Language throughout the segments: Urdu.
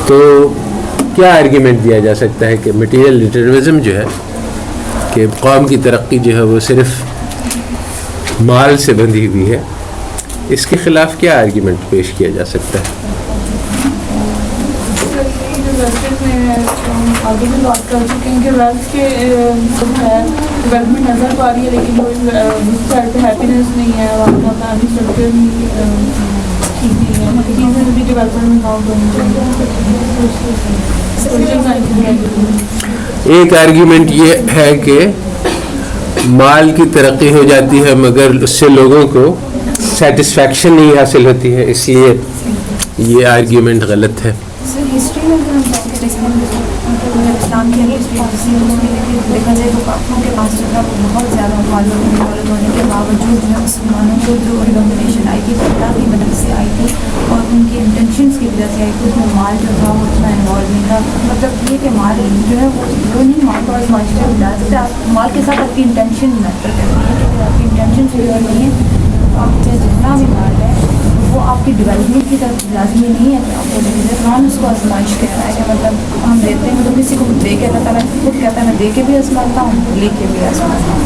تو کیا آرگیومنٹ دیا جا سکتا ہے کہ مٹیریل ڈٹرمنزم جو ہے کہ قوم کی ترقی جو ہے وہ صرف مال سے بندھی ہوئی ہے، اس کے خلاف کیا آرگیومنٹ پیش کیا جا سکتا ہے؟ آگے بھی بات کر چکے ہیں کہ ویلتھ کے ڈیولپمنٹ نظر پا رہی ہے، لیکن اس سائڈ پہ ہیپینس نہیں ہے، وہاں کا فیملی اسٹرکچر نہیں ٹھیک نہیں ہے، چیزیں بھی ڈیولپمنٹ میں کاؤنٹ ہونی چاہیے۔ ایک آرگیومنٹ یہ ہے کہ مال کی ترقی ہو جاتی ہے مگر اس سے لوگوں کو سیٹسفیکشن نہیں حاصل ہوتی ہے، اس لیے یہ آرگیومنٹ غلط ہے۔ ہسٹری میں اگر ہم اسلام کی دیکھا جائے تو ان کے پاس جو ہے بہت زیادہ مولود ہونے کے باوجود جو ہے مسلمانوں کو جو ڈومینیشن آئی تھی اللہ کی مدد سے آئی تھی اور ان کی انٹینشنس کی وجہ سے آئی تھی، اس میں مال جو تھا وہ اتنا انوالو نہیں تھا۔ مطلب یہ کہ مال جو ہے وہ نہیں مال کو آزمائش سے ڈال سکتے، آپ مال کے ساتھ آپ کی انٹینشن میٹر کرتی ہے، کہ آپ کی انٹینشن صحیح نہیں ہے آپ چاہے جتنا بھی مال ہے وہ آپ کی ڈیولپمنٹ کی طرف لازمی نہیں ہے کہ آپ کو دیکھیے قرآن اس کو آزمائش کہہ رہا ہے کہ مطلب ہم دیتے ہیں تو کسی کو دے کے اللہ تعالیٰ خود کہتا ہے میں دے کے بھی آزماتا ہوں لے کے بھی آزماتا ہوں،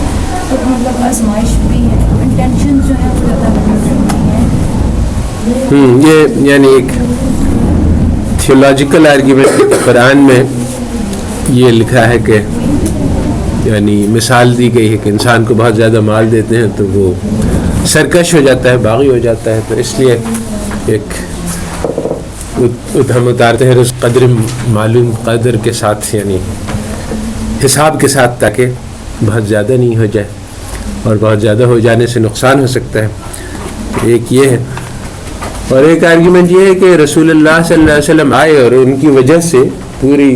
تو مطلب آزمائش بھی ہے، انٹینشن جو ہے وہ زیادہ نہیں ہے۔ یہ یعنی ایک تھیولوجیکل آرگیومنٹ قرآن میں یہ لکھا ہے کہ یعنی مثال دی گئی ہے کہ انسان کو بہت زیادہ مال دیتے ہیں تو وہ سرکش ہو جاتا ہے، باغی ہو جاتا ہے، تو اس لیے ایک ہم اتارتے ہیں اس قدر معلوم قدر کے ساتھ یعنی حساب کے ساتھ، تاکہ بہت زیادہ نہیں ہو جائے اور بہت زیادہ ہو جانے سے نقصان ہو سکتا ہے۔ ایک یہ ہے، اور ایک آرگیومنٹ یہ ہے کہ رسول اللہ صلی اللہ علیہ وسلم آئے اور ان کی وجہ سے پوری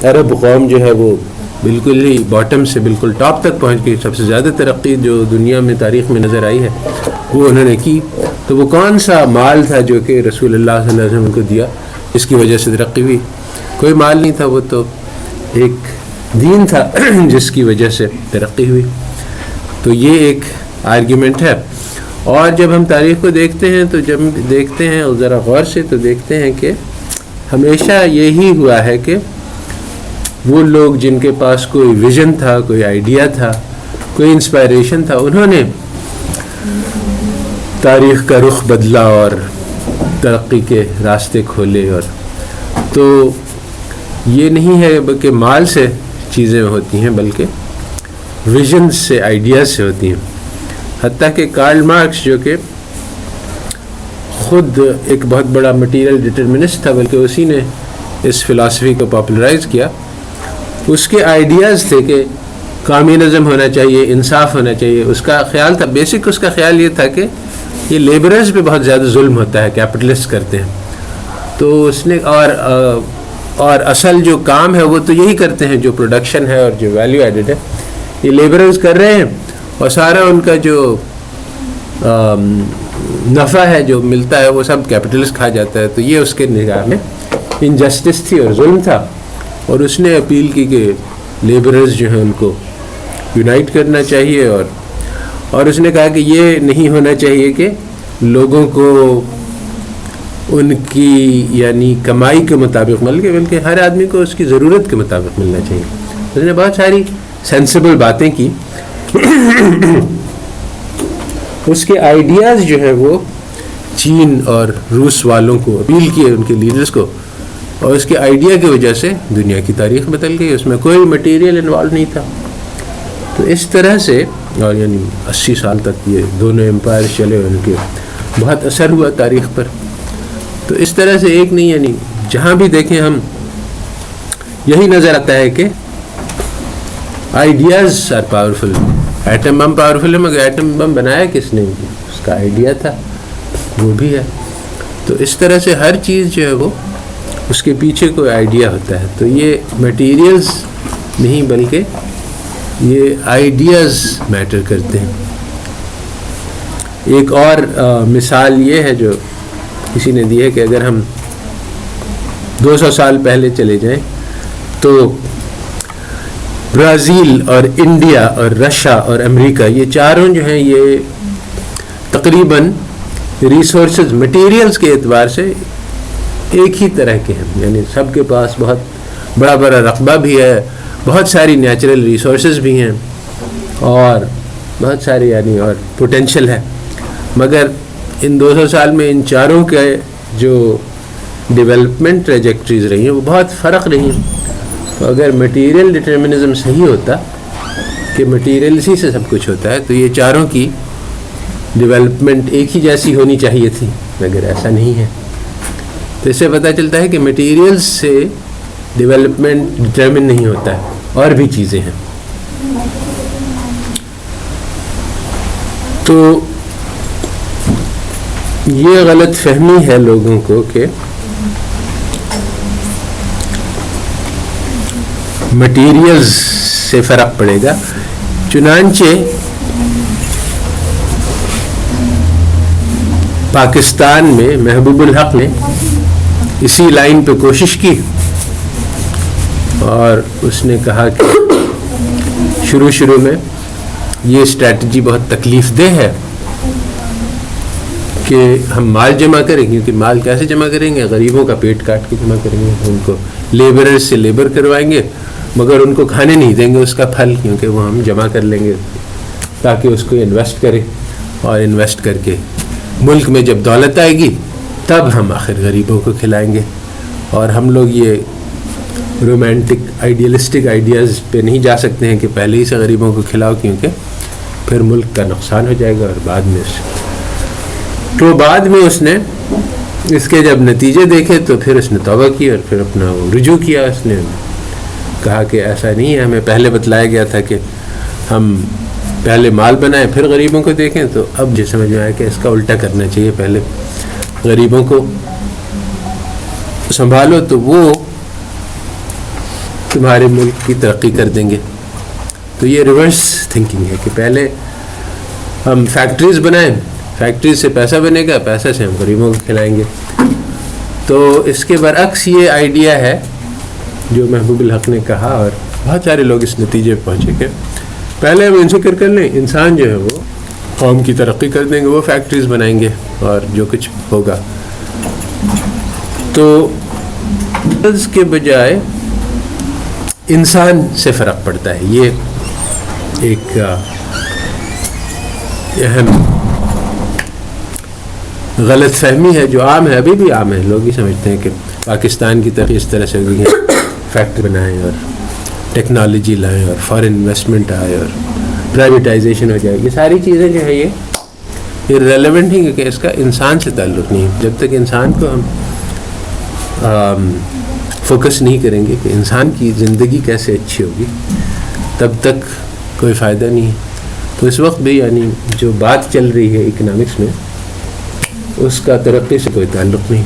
عرب قوم جو ہے وہ بالکل ہی باٹم سے بالکل ٹاپ تک پہنچ گئی، سب سے زیادہ ترقی جو دنیا میں تاریخ میں نظر آئی ہے وہ انہوں نے کی۔ تو وہ کون سا مال تھا جو کہ رسول اللہ صلی اللہ علیہ وسلم کو دیا اس کی وجہ سے ترقی ہوئی؟ کوئی مال نہیں تھا، وہ تو ایک دین تھا جس کی وجہ سے ترقی ہوئی۔ تو یہ ایک آرگیومنٹ ہے۔ اور جب ہم تاریخ کو دیکھتے ہیں تو جب دیکھتے ہیں اور ذرا غور سے تو دیکھتے ہیں کہ ہمیشہ یہی ہوا ہے کہ وہ لوگ جن کے پاس کوئی ویژن تھا، کوئی آئیڈیا تھا، کوئی انسپائریشن تھا، انہوں نے تاریخ کا رخ بدلا اور ترقی کے راستے کھولے۔ اور تو یہ نہیں ہے کہ مال سے چیزیں ہوتی ہیں بلکہ ویژن سے، آئیڈیاز سے ہوتی ہیں۔ حتیٰ کہ کارل مارکس جو کہ خود ایک بہت بڑا مٹیریل ڈٹرمنسٹ تھا، بلکہ اسی نے اس فلسفی کو پاپولرائز کیا، اس کے آئیڈیاز تھے کہ کمیونزم ہونا چاہیے، انصاف ہونا چاہیے۔ اس کا خیال تھا، بیسک اس کا خیال یہ تھا کہ یہ لیبررز پہ بہت زیادہ ظلم ہوتا ہے، کیپٹلسٹ کرتے ہیں، تو اس نے اور اصل جو کام ہے وہ تو یہی کرتے ہیں، جو پروڈکشن ہے اور جو ویلیو ایڈڈ ہے یہ لیبررز کر رہے ہیں، اور سارا ان کا جو نفع ہے جو ملتا ہے وہ سب کیپٹلسٹ کھا جاتا ہے۔ تو یہ اس کے نگاہ میں انجسٹس تھی اور ظلم تھا، اور اس نے اپیل کی کہ لیبررز جو ہیں ان کو یونائٹ کرنا چاہیے، اور اس نے کہا کہ یہ نہیں ہونا چاہیے کہ لوگوں کو ان کی یعنی کمائی کے مطابق مل کے، بلکہ ہر آدمی کو اس کی ضرورت کے مطابق ملنا چاہیے۔ اس نے بہت ساری سینسیبل باتیں کی۔ اس کے آئیڈیاز جو ہیں وہ چین اور روس والوں کو اپیل کیے، ان کے لیڈرز کو، اور اس کے آئیڈیا کی وجہ سے دنیا کی تاریخ بدل گئی، اس میں کوئی مٹیریل انوالو نہیں تھا۔ تو اس طرح سے، اور یعنی 80 سال تک یہ دونوں امپائر چلے، ان کے بہت اثر ہوا تاریخ پر۔ تو اس طرح سے ایک نہیں، یعنی جہاں بھی دیکھیں ہم یہی نظر آتا ہے کہ ideas are powerful. Atom bomb powerful ہے، مگر ایٹم بم بنایا کس نے؟ اس کا آئیڈیا تھا، وہ بھی ہے۔ تو اس طرح سے ہر چیز جو ہے وہ اس کے پیچھے کوئی آئیڈیا ہوتا ہے۔ تو یہ میٹیریلز نہیں بلکہ یہ آئیڈیاز میٹر کرتے ہیں۔ ایک اور مثال یہ ہے جو کسی نے دی ہے کہ اگر ہم 200 سال پہلے چلے جائیں تو برازیل اور انڈیا اور رشیا اور امریکہ، یہ چاروں جو ہیں یہ تقریباً ریسورسز مٹیریلز کے اعتبار سے ایک ہی طرح کے ہیں, یعنی سب کے پاس بہت بڑا بڑا رقبہ بھی ہے, بہت ساری نیچرل ریسورسز بھی ہیں اور بہت ساری یعنی اور پوٹینشل ہے, مگر ان 200 سال میں ان چاروں کے جو ڈیولپمنٹ ٹریجیکٹریز رہی ہیں وہ بہت فرق رہی ہیں. تو اگر مٹیریل ڈٹرمنزم صحیح ہوتا کہ مٹیریل اسی سے سب کچھ ہوتا ہے تو یہ چاروں کی ڈیولپمنٹ ایک ہی جیسی ہونی چاہیے تھی, مگر ایسا نہیں ہے. تو اس سے پتہ چلتا ہے کہ مٹیریلز سے ڈیولپمنٹ ڈٹرمن نہیں ہوتا ہے, اور بھی چیزیں ہیں. تو یہ غلط فہمی ہے لوگوں کو کہ مٹیریلز سے فرق پڑے گا. چنانچہ پاکستان میں محبوب الحق نے اسی لائن پہ کوشش کی اور اس نے کہا کہ شروع میں یہ اسٹریٹجی بہت تکلیف دہ ہے کہ ہم مال جمع کریں, کیونکہ مال کیسے جمع کریں گے؟ غریبوں کا پیٹ کاٹ کے جمع کریں گے, ان کو لیبرر سے لیبر کروائیں گے مگر ان کو کھانے نہیں دیں گے اس کا پھل, کیونکہ وہ ہم جمع کر لیں گے تاکہ اس کو انویسٹ کرے, اور انویسٹ کر کے ملک میں جب دولت آئے گی تب ہم آخر غریبوں کو کھلائیں گے. اور ہم لوگ یہ رومانٹک آئیڈیلسٹک آئیڈیاز پہ نہیں جا سکتے ہیں کہ پہلے ہی سے غریبوں کو کھلاؤ, کیونکہ پھر ملک کا نقصان ہو جائے گا. اور بعد میں اس نے اس کے جب نتیجے دیکھے تو پھر اس نے توبہ کی اور پھر اپنا رجوع کیا. اس نے کہا کہ ایسا نہیں ہے, ہمیں پہلے بتلایا گیا تھا کہ ہم پہلے مال بنائیں پھر غریبوں کو دیکھیں. تو اب جو سمجھ میں آیا کہ اس کا الٹا کرنا چاہیے, پہلے غریبوں کو سنبھالو تو وہ تمہارے ملک کی ترقی کر دیں گے. تو یہ ریورس تھنکنگ ہے کہ پہلے ہم فیکٹریز بنائیں, فیکٹریز سے پیسہ بنے گا, پیسہ سے ہم غریبوں کو کھلائیں گے. تو اس کے برعکس یہ آئیڈیا ہے جو محبوب الحق نے کہا, اور بہت سارے لوگ اس نتیجے پہ پہنچے کہ پہلے ہم فکر کر لیں, انسان جو ہے وہ قوم کی ترقی کر دیں گے, وہ فیکٹریز بنائیں گے اور جو کچھ ہوگا. تو اس کے بجائے انسان سے فرق پڑتا ہے. یہ ایک اہم غلط فہمی ہے جو عام ہے, ابھی بھی عام ہے. لوگ ہی سمجھتے ہیں کہ پاکستان کی ترقی اس طرح سے ہوگی ہے فیکٹری بنائیں اور ٹیکنالوجی لائیں اور فارن انویسٹمنٹ آئے اور پرائیویٹائزیشن ہو جائے. یہ ساری چیزیں جو ہے یہ ریلیونٹ ہی, کیونکہ اس کا انسان سے تعلق نہیں ہے. جب تک انسان کو ہم فوکس نہیں کریں گے کہ انسان کی زندگی کیسے اچھی ہوگی, تب تک کوئی فائدہ نہیں ہے. تو اس وقت بھی یعنی جو بات چل رہی ہے اکنامکس میں, اس کا ترقی سے کوئی تعلق نہیں.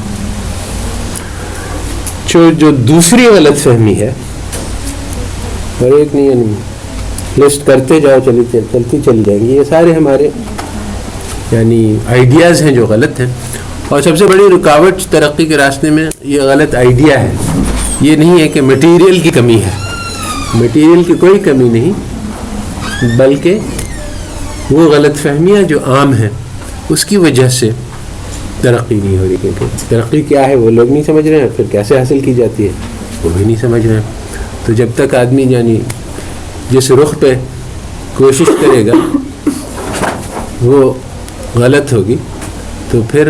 جو دوسری غلط فہمی ہے, اور ایک نہیں یعنی لسٹ کرتے جاؤ, چلتی چلی جائیں گی, یہ سارے ہمارے یعنی آئیڈیاز ہیں جو غلط ہیں. اور سب سے بڑی رکاوٹ ترقی کے راستے میں یہ غلط آئیڈیا ہے. یہ نہیں ہے کہ مٹیریل کی کمی ہے, مٹیریل کی کوئی کمی نہیں, بلکہ وہ غلط فہمیاں جو عام ہیں اس کی وجہ سے ترقی نہیں ہو رہی. کیونکہ ترقی کیا ہے وہ لوگ نہیں سمجھ رہے ہیں, پھر کیسے حاصل کی جاتی ہے وہ بھی نہیں سمجھ رہے ہیں. تو جب تک آدمی یعنی جس رخ پہ کوشش کرے گا وہ غلط ہوگی, تو پھر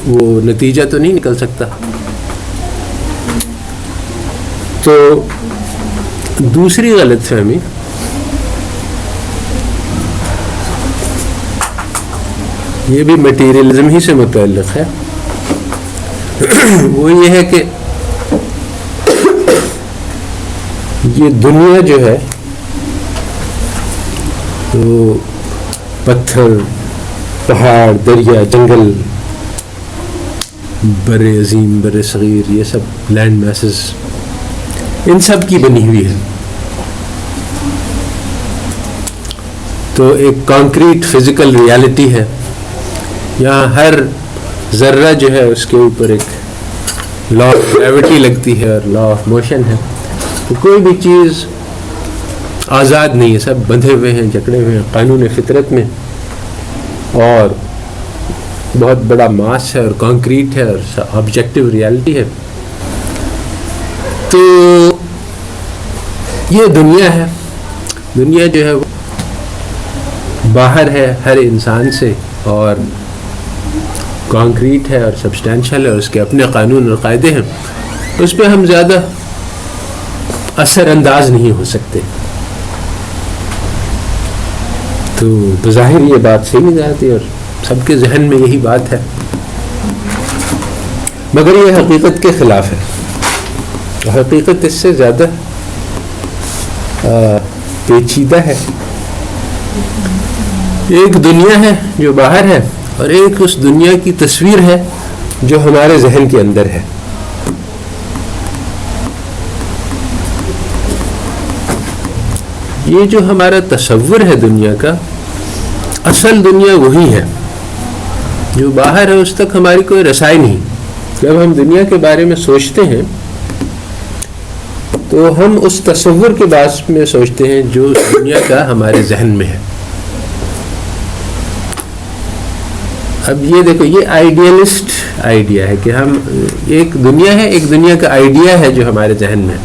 وہ نتیجہ تو نہیں نکل سکتا. تو دوسری غلط فہمی یہ بھی مٹیریلزم ہی سے متعلق ہے. وہ یہ ہے کہ یہ دنیا جو ہے تو پتھر, پہاڑ, دریا, جنگل, بر عظیم, بر صغیر, یہ سب لینڈ میسز, ان سب کی بنی ہوئی ہے. تو ایک کانکریٹ فزیکل ریالٹی ہے. یہاں ہر ذرہ جو ہے اس کے اوپر ایک لا آف گریوٹی لگتی ہے اور لا آف موشن ہے. تو کوئی بھی چیز آزاد نہیں ہے, سب بندھے ہوئے ہیں, جکڑے ہوئے ہیں قانون فطرت میں. اور بہت بڑا ماس ہے اور کانکریٹ ہے اور آبجیکٹیو ریالٹی ہے. تو یہ دنیا ہے. دنیا جو ہے وہ باہر ہے ہر انسان سے اور کانکریٹ ہے اور سبسٹینشل ہے اور اس کے اپنے قانون اور قاعدے ہیں. اس پہ ہم زیادہ اثر انداز نہیں ہو سکتے. تو بظاہر یہ بات صحیح نہیں جاتی اور سب کے ذہن میں یہی بات ہے، مگر یہ حقیقت کے خلاف ہے. حقیقت اس سے زیادہ پیچیدہ ہے. ایک دنیا ہے جو باہر ہے اور ایک اس دنیا کی تصویر ہے جو ہمارے ذہن کے اندر ہے. یہ جو ہمارا تصور ہے دنیا کا، اصل دنیا وہی ہے. جو باہر ہے اس تک ہماری کوئی رسائی نہیں. جب ہم دنیا کے بارے میں سوچتے ہیں تو ہم اس تصور کے بارے میں سوچتے ہیں جو اس دنیا کا ہمارے ذہن میں ہے. اب یہ دیکھو، یہ آئیڈیلسٹ آئیڈیا ہے کہ ہم ایک دنیا ہے، ایک دنیا کا آئیڈیا ہے جو ہمارے ذہن میں ہے.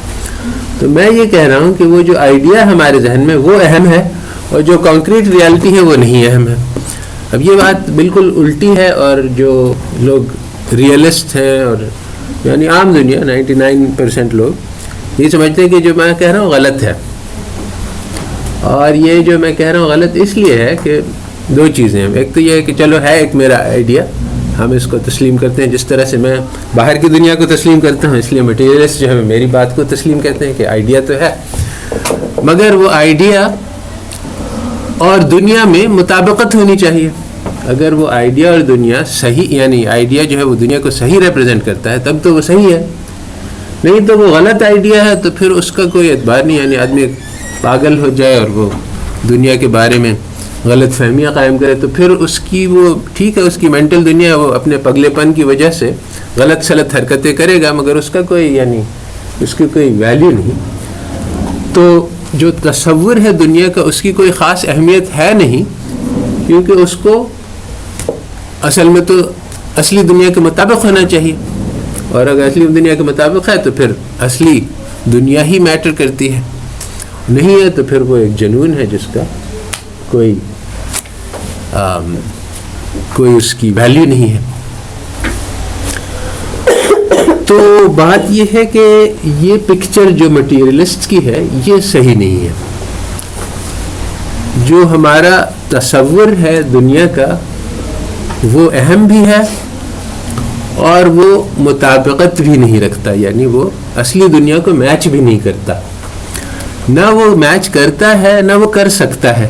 تو میں یہ کہہ رہا ہوں کہ وہ جو آئیڈیا ہمارے ذہن میں وہ اہم ہے اور جو کانکریٹ ریالٹی ہے وہ نہیں اہم ہے. اب یہ بات بالکل الٹی ہے اور جو لوگ ریئلسٹ ہیں اور یعنی عام دنیا 99% لوگ یہ سمجھتے ہیں کہ جو میں کہہ رہا ہوں غلط ہے. اور یہ جو میں کہہ رہا ہوں غلط اس لیے ہے کہ دو چیزیں ہیں. ایک تو یہ ہے کہ چلو ہے ایک میرا آئیڈیا، ہم اس کو تسلیم کرتے ہیں، جس طرح سے میں باہر کی دنیا کو تسلیم کرتا ہوں اس لیے مٹیریلسٹ جو ہے میری بات کو تسلیم کرتے ہیں کہ آئیڈیا تو ہے، مگر وہ آئیڈیا اور دنیا میں مطابقت ہونی چاہیے. اگر وہ آئیڈیا اور دنیا صحیح، یعنی آئیڈیا جو ہے وہ دنیا کو صحیح ریپرزینٹ کرتا ہے تب تو وہ صحیح ہے، نہیں تو وہ غلط آئیڈیا ہے تو پھر اس کا کوئی اعتبار نہیں. یعنی آدمی پاگل ہو جائے اور وہ دنیا کے بارے میں غلط فہمیاں قائم کرے تو پھر اس کی وہ ٹھیک ہے، اس کی مینٹل دنیا وہ اپنے پگلے پن کی وجہ سے غلط سلط حرکتیں کرے گا، مگر اس کا کوئی یعنی اس کی کوئی ویلیو نہیں. تو جو تصور ہے دنیا کا اس کی کوئی خاص اہمیت ہے نہیں، کیونکہ اس کو اصل میں تو اصلی دنیا کے مطابق ہونا چاہیے، اور اگر اصلی دنیا کے مطابق ہے تو پھر اصلی دنیا ہی میٹر کرتی ہے. نہیں ہے تو پھر وہ ایک جنون ہے جس کا کوئی اس کی ویلیو نہیں ہے. تو بات یہ ہے کہ یہ پکچر جو مٹیریلسٹ کی ہے یہ صحیح نہیں ہے. جو ہمارا تصور ہے دنیا کا وہ اہم بھی ہے اور وہ مطابقت بھی نہیں رکھتا، یعنی وہ اصلی دنیا کو میچ بھی نہیں کرتا. نہ وہ میچ کرتا ہے نہ وہ کر سکتا ہے،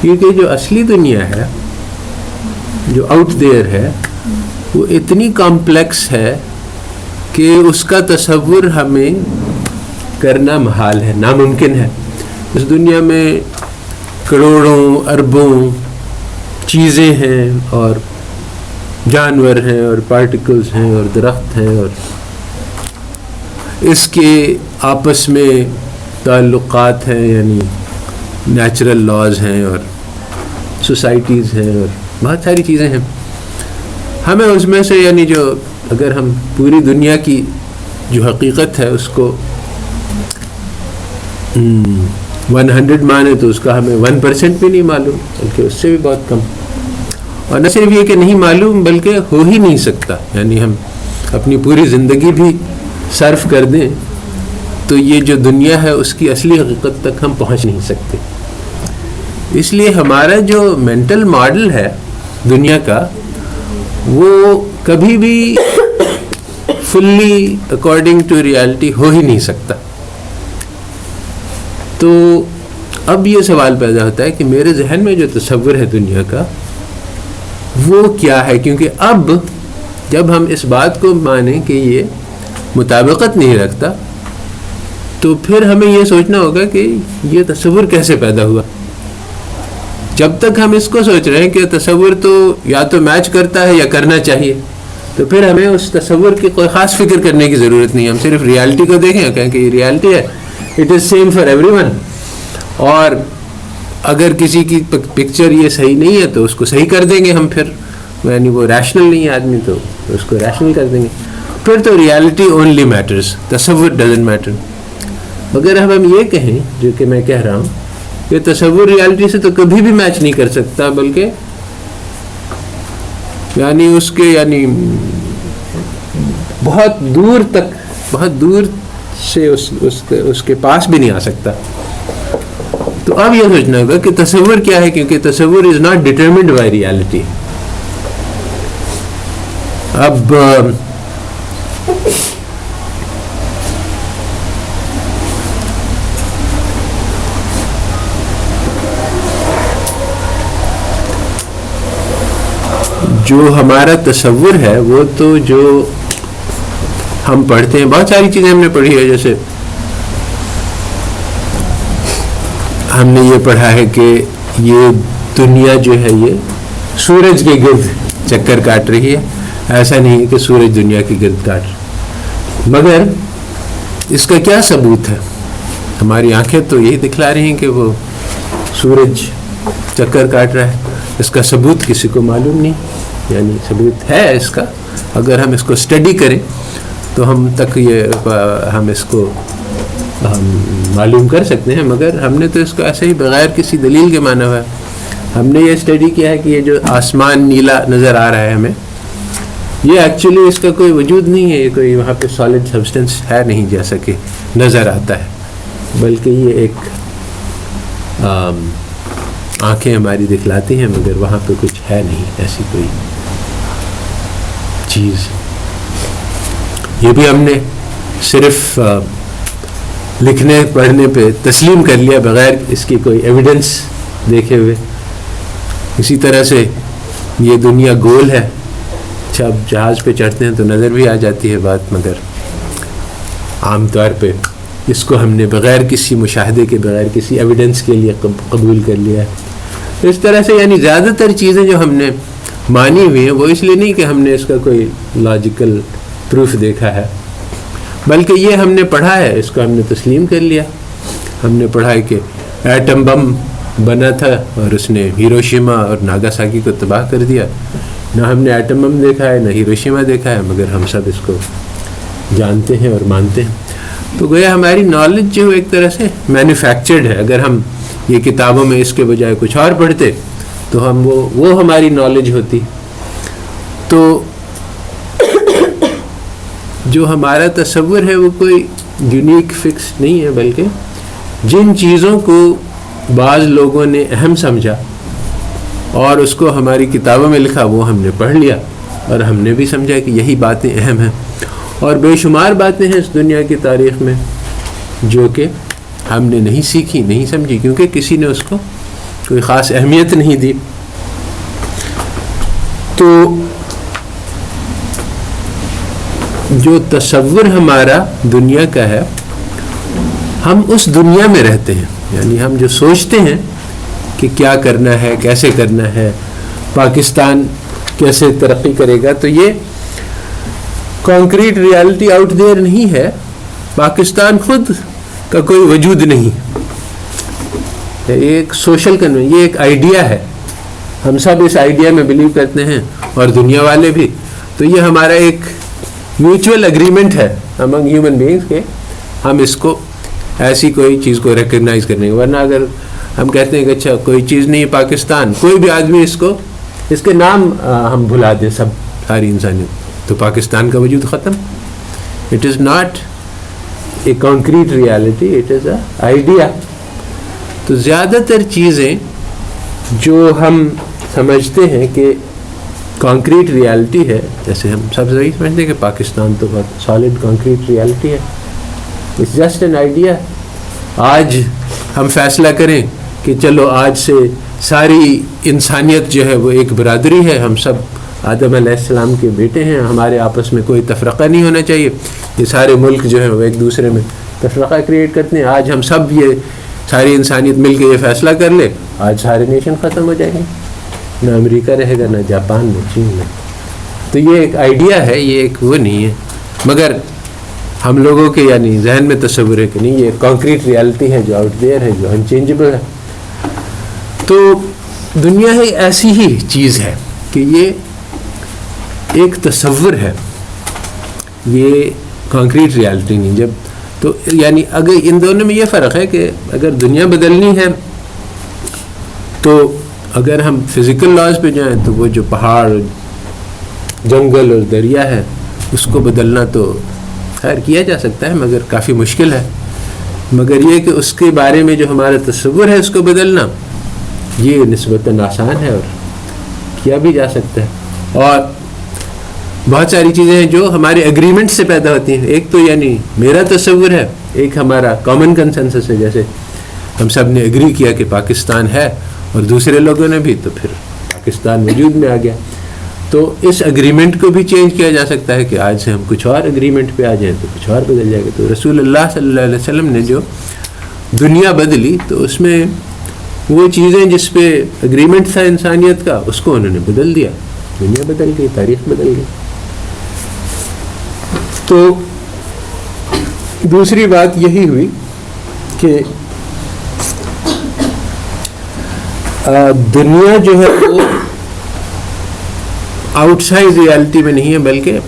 کیونکہ جو اصلی دنیا ہے جو آؤٹ دیئر ہے وہ اتنی کمپلیکس ہے کہ اس کا تصور ہمیں کرنا محال ہے، ناممکن ہے. اس دنیا میں کروڑوں اربوں چیزیں ہیں اور جانور ہیں اور پارٹیکلز ہیں اور درخت ہیں اور اس کے آپس میں تعلقات ہیں، یعنی نیچرل لاز ہیں اور سوسائٹیز ہیں اور بہت ساری چیزیں ہیں. ہمیں اس میں سے یعنی جو اگر ہم پوری دنیا کی جو حقیقت ہے اس کو 100 مانے تو اس کا ہمیں 1% بھی نہیں معلوم، بلکہ اس سے بھی بہت کم. اور نہ صرف یہ کہ نہیں معلوم بلکہ ہو ہی نہیں سکتا. یعنی ہم اپنی پوری زندگی بھی صرف کر دیں تو یہ جو دنیا ہے اس کی اصلی حقیقت تک ہم پہنچ نہیں سکتے. اس لیے ہمارا جو مینٹل ماڈل ہے دنیا کا وہ کبھی بھی فلی اکارڈنگ ٹو ریالٹی ہو ہی نہیں سکتا. تو اب یہ سوال پیدا ہوتا ہے کہ میرے ذہن میں جو تصور ہے دنیا کا وہ کیا ہے، کیونکہ اب جب ہم اس بات کو مانیں کہ یہ مطابقت نہیں رکھتا تو پھر ہمیں یہ سوچنا ہوگا کہ یہ تصور کیسے پیدا ہوا. جب تک ہم اس کو سوچ رہے ہیں کہ تصور تو یا تو میچ کرتا ہے یا کرنا چاہیے تو پھر ہمیں اس تصور کی کوئی خاص فکر کرنے کی ضرورت نہیں. ہم صرف ریالٹی کو دیکھیں، کہیں کہ یہ ریالٹی ہے، it is same for every one. اور اگر کسی کی پکچر یہ صحیح نہیں ہے تو اس کو صحیح کر دیں گے ہم. پھر یعنی وہ ریشنل نہیں ہے آدمی تو اس کو ریشنل کر دیں گے. پھر تو ریالٹی اونلی میٹرز, تصور ڈزنٹ میٹر. اگر ہم یہ کہیں جو کہ میں کہہ رہا ہوں کہ تصور ریالٹی سے تو کبھی بھی میچ نہیں کر سکتا, بلکہ یعنی اس کے یعنی بہت دور تک, بہت دور سے اس کے پاس بھی نہیں آ سکتا. تو اب یہ سوچنا ہوگا کہ تصور کیا ہے, کیونکہ تصور is not determined by reality. اب جو ہمارا تصور ہے وہ تو جو ہم پڑھتے ہیں, بہت ساری چیزیں ہم نے پڑھی ہے. جیسے ہم نے یہ پڑھا ہے کہ یہ دنیا جو ہے یہ سورج کے گرد چکر کاٹ رہی ہے. ایسا نہیں ہے کہ سورج دنیا کے گرد کاٹ رہا, مگر اس کا کیا ثبوت ہے؟ ہماری آنکھیں تو یہی دکھلا رہی ہیں کہ وہ سورج چکر کاٹ رہا ہے. اس کا ثبوت کسی کو معلوم نہیں. یعنی ثبوت ہے اس کا, اگر ہم اس کو اسٹڈی کریں تو ہم اس کو معلوم کر سکتے ہیں, مگر ہم نے تو اس کو ایسے ہی بغیر کسی دلیل کے مانا ہوا ہے. ہم نے یہ اسٹڈی کیا ہے کہ یہ جو آسمان نیلا نظر آ رہا ہے ہمیں, یہ ایکچولی اس کا کوئی وجود نہیں ہے, یہ کوئی وہاں پہ سالڈ سبسٹنس ہے نہیں جیسا کہ نظر آتا ہے, بلکہ یہ ایک آنکھیں ہماری دکھلاتی ہیں, مگر وہاں پہ کچھ ہے نہیں ایسی کوئی چیز. یہ بھی ہم نے صرف لکھنے پڑھنے پہ تسلیم کر لیا بغیر اس کی کوئی ایویڈنس دیکھے ہوئے. اسی طرح سے یہ دنیا گول ہے. اچھا, اب جہاز پہ چڑھتے ہیں تو نظر بھی آ جاتی ہے بات, مگر عام طور پہ اس کو ہم نے بغیر کسی مشاہدے کے, بغیر کسی ایویڈنس کے لیے قبول کر لیا ہے. تو اس طرح سے یعنی زیادہ تر چیزیں جو ہم نے مانی ہوئی ہیں وہ اس لیے نہیں کہ ہم نے اس کا کوئی لاجیکل پروف دیکھا ہے, بلکہ یہ ہم نے پڑھا ہے, اس کو ہم نے تسلیم کر لیا. ہم نے پڑھا ہے کہ ایٹم بم بنا تھا اور اس نے ہیروشیما اور ناگاساکی کو تباہ کر دیا. نہ ہم نے ایٹم بم دیکھا ہے, نہ ہیروشیما دیکھا ہے, مگر ہم سب اس کو جانتے ہیں اور مانتے ہیں. تو گویا ہماری نالج جو ایک طرح سے مینوفیکچرڈ ہے. اگر ہم یہ کتابوں میں اس کے بجائے کچھ اور پڑھتے تو ہم وہ ہماری نالج ہوتی. تو جو ہمارا تصور ہے وہ کوئی یونیک فکس نہیں ہے, بلکہ جن چیزوں کو بعض لوگوں نے اہم سمجھا اور اس کو ہماری کتابوں میں لکھا وہ ہم نے پڑھ لیا, اور ہم نے بھی سمجھا کہ یہی باتیں اہم ہیں. اور بے شمار باتیں ہیں اس دنیا کی تاریخ میں جو کہ ہم نے نہیں سیکھی, نہیں سمجھی, کیونکہ کسی نے اس کو کوئی خاص اہمیت نہیں دی. تو جو تصور ہمارا دنیا کا ہے, ہم اس دنیا میں رہتے ہیں. یعنی ہم جو سوچتے ہیں کہ کیا کرنا ہے, کیسے کرنا ہے, پاکستان کیسے ترقی کرے گا, تو یہ کانکریٹ ریالٹی آؤٹ دیئر نہیں ہے. پاکستان خود کا کوئی وجود نہیں. یہ ایک سوشل یہ ایک آئیڈیا ہے. ہم سب اس آئیڈیا میں بلیو کرتے ہیں, اور دنیا والے بھی. تو یہ ہمارا ایک میوچول اگریمنٹ ہے امنگ ہیومن بینگس کے, ہم اس کو ایسی کوئی چیز کو ریکگنائز کرنے. ورنہ اگر ہم کہتے ہیں کہ اچھا کوئی چیز نہیں ہے پاکستان, کوئی بھی آدمی اس کے نام ہم بھلا دیں سب, ساری انسانیت, تو پاکستان کا وجود ختم. It is not a concrete reality, it is a idea. تو زیادہ تر چیزیں جو ہم سمجھتے ہیں کہ کانکریٹ ریالٹی ہے, جیسے ہم سب صحیح سمجھتے ہیں کہ پاکستان تو بہت سالڈ کانکریٹ ریالٹی ہے, اٹس جسٹ این آئیڈیا. آج ہم فیصلہ کریں کہ چلو آج سے ساری انسانیت جو ہے وہ ایک برادری ہے, ہم سب آدم علیہ السلام کے بیٹے ہیں, ہمارے آپس میں کوئی تفرقہ نہیں ہونا چاہیے. یہ سارے ملک جو ہیں وہ ایک دوسرے میں تفرقہ کریٹ کرتے ہیں. آج ہم سب یہ ساری انسانیت مل کے یہ فیصلہ کر لے, آج سارے نیشن ختم ہو جائیں گے, نہ امریکہ رہے گا, نہ جاپان, نہ چین میں. تو یہ ایک آئیڈیا ہے, یہ ایک وہ نہیں ہے. مگر ہم لوگوں کے یعنی ذہن میں تصور ہے کہ نہیں, یہ کانکریٹ ریالٹی ہے جو آؤٹ دیئر ہے, جو انچینجبل ہے. تو دنیا ایک ایسی ہی چیز ہے کہ یہ ایک تصور ہے، یہ کانکریٹ ریالٹی نہیں. جب تو یعنی اگر ان دونوں میں یہ فرق ہے کہ اگر دنیا بدلنی ہے تو اگر ہم فزیکل لاز پہ جائیں تو وہ جو پہاڑ، جنگل اور دریا ہے اس کو بدلنا تو خیر کیا جا سکتا ہے مگر کافی مشکل ہے. مگر یہ کہ اس کے بارے میں جو ہمارا تصور ہے اس کو بدلنا یہ نسبتاً آسان ہے اور کیا بھی جا سکتا ہے. اور بہت ساری چیزیں ہیں جو ہمارے اگریمنٹ سے پیدا ہوتی ہیں. ایک تو یعنی میرا تصور ہے، ایک ہمارا کامن کنسنسس ہے، جیسے ہم سب نے اگری کیا کہ پاکستان ہے اور دوسرے لوگوں نے بھی، تو پھر پاکستان وجود میں آ گیا. تو اس اگریمنٹ کو بھی چینج کیا جا سکتا ہے کہ آج سے ہم کچھ اور اگریمنٹ پہ آ جائیں تو کچھ اور بدل جائے گا. تو رسول اللہ صلی اللہ علیہ وسلم نے جو دنیا بدلی تو اس میں وہ چیزیں جس پہ اگریمنٹ تھا انسانیت کا اس کو انہوں نے بدل دیا، دنیا بدل گئی، تاریخ بدل گئی. تو دوسری بات یہی ہوئی کہ دنیا جو ہے وہ آؤٹ سائڈ ریالٹی میں نہیں ہے، بلکہ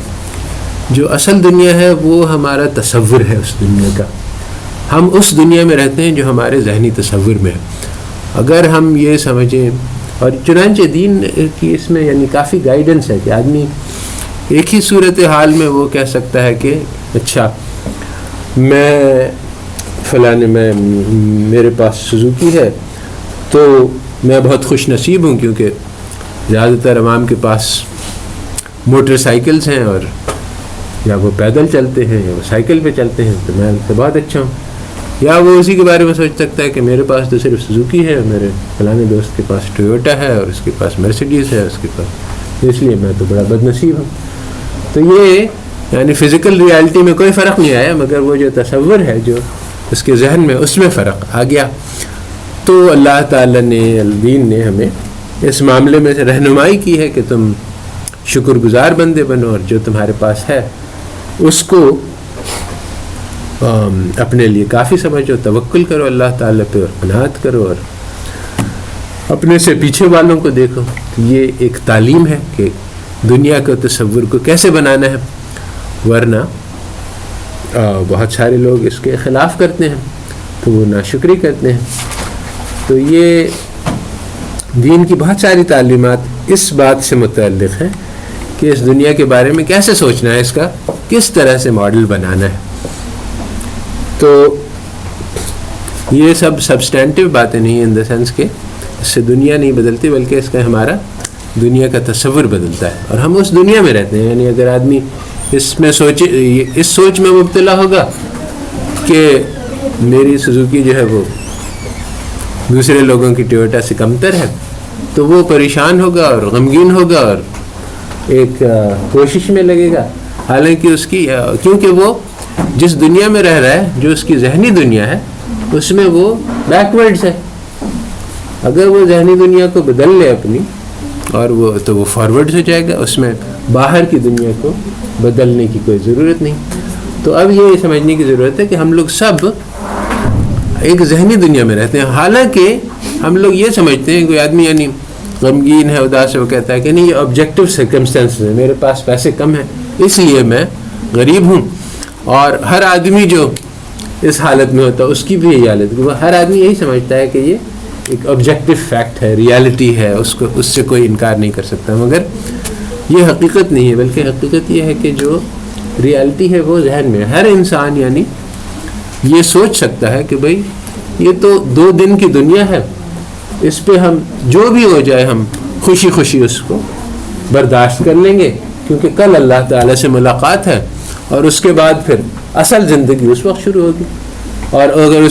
جو اصل دنیا ہے وہ ہمارا تصور ہے اس دنیا کا. ہم اس دنیا میں رہتے ہیں جو ہمارے ذہنی تصور میں ہے. اگر ہم یہ سمجھیں، اور چنانچہ دین کی اس میں یعنی کافی گائیڈنس ہے کہ آدمی ایک ہی صورت حال میں وہ کہہ سکتا ہے کہ اچھا میں میرے پاس سوزوکی ہے تو میں بہت خوش نصیب ہوں کیونکہ زیادہ تر عوام کے پاس موٹر سائیکلز ہیں اور یا وہ پیدل چلتے ہیں یا وہ سائیکل پہ چلتے ہیں تو میں ان سے بہت اچھا ہوں. یا وہ اسی کے بارے میں سوچ سکتا ہے کہ میرے پاس تو صرف سوزوکی ہے، میرے فلانے دوست کے پاس ٹویوٹا ہے اور اس کے پاس مرسیڈیز ہے اس کے پاس، اس لیے میں تو بڑا بد نصیب ہوں. تو یہ یعنی فزیکل ریالٹی میں کوئی فرق نہیں آیا، مگر وہ جو تصور ہے جو اس کے ذہن میں اس میں فرق آ گیا. تو اللہ تعالیٰ نے دین نے ہمیں اس معاملے میں سے رہنمائی کی ہے کہ تم شکر گزار بندے بنو اور جو تمہارے پاس ہے اس کو اپنے لیے کافی سمجھو، توکل کرو اللہ تعالیٰ پہ اور قناعت کرو اور اپنے سے پیچھے والوں کو دیکھو. یہ ایک تعلیم ہے کہ دنیا کے تصور کو کیسے بنانا ہے، ورنہ بہت سارے لوگ اس کے خلاف کرتے ہیں تو وہ ناشکری کرتے ہیں. تو یہ دین کی بہت ساری تعلیمات اس بات سے متعلق ہیں کہ اس دنیا کے بارے میں کیسے سوچنا ہے، اس کا کس طرح سے ماڈل بنانا ہے. تو یہ سب سبسٹینٹیو باتیں نہیں ہیں ان دا سینس کہ اس سے دنیا نہیں بدلتی، بلکہ اس کا ہمارا دنیا کا تصور بدلتا ہے اور ہم اس دنیا میں رہتے ہیں. یعنی اگر آدمی اس سوچ میں مبتلا ہوگا کہ میری سوزوکی جو ہے وہ دوسرے لوگوں کی ٹویوٹا سے کمتر ہے تو وہ پریشان ہوگا اور غمگین ہوگا اور ایک کوشش میں لگے گا، حالانکہ اس کی کیونکہ وہ جس دنیا میں رہ رہا ہے جو اس کی ذہنی دنیا ہے اس میں وہ بیکورڈز ہے. اگر وہ ذہنی دنیا کو بدل لے اپنی اور وہ فارورڈ ہو جائے گا، اس میں باہر کی دنیا کو بدلنے کی کوئی ضرورت نہیں. تو اب یہ سمجھنے کی ضرورت ہے کہ ہم لوگ سب ایک ذہنی دنیا میں رہتے ہیں. حالانکہ ہم لوگ یہ سمجھتے ہیں کوئی آدمی یعنی غمگین ہے، اداس ہے، وہ کہتا ہے کہ نہیں یہ آبجیکٹو سرکمسٹانسز ہے، میرے پاس پیسے کم ہیں اس لیے میں غریب ہوں. اور ہر آدمی جو اس حالت میں ہوتا ہے اس کی بھی یہی حالت، ہر آدمی یہی سمجھتا ہے کہ یہ ایک آبجیکٹو فیکٹ ہے، ریالٹی ہے، اس سے کوئی انکار نہیں کر سکتا. مگر یہ حقیقت نہیں ہے، بلکہ حقیقت یہ ہے کہ جو ریالٹی ہے وہ ذہن میں ہر انسان یعنی یہ سوچ سکتا ہے کہ بھئی یہ تو 2 دن کی دنیا ہے، اس پہ ہم جو بھی ہو جائے ہم خوشی خوشی اس کو برداشت کر لیں گے، کیونکہ کل اللہ تعالیٰ سے ملاقات ہے اور اس کے بعد پھر اصل زندگی اس وقت شروع ہوگی. اور اگر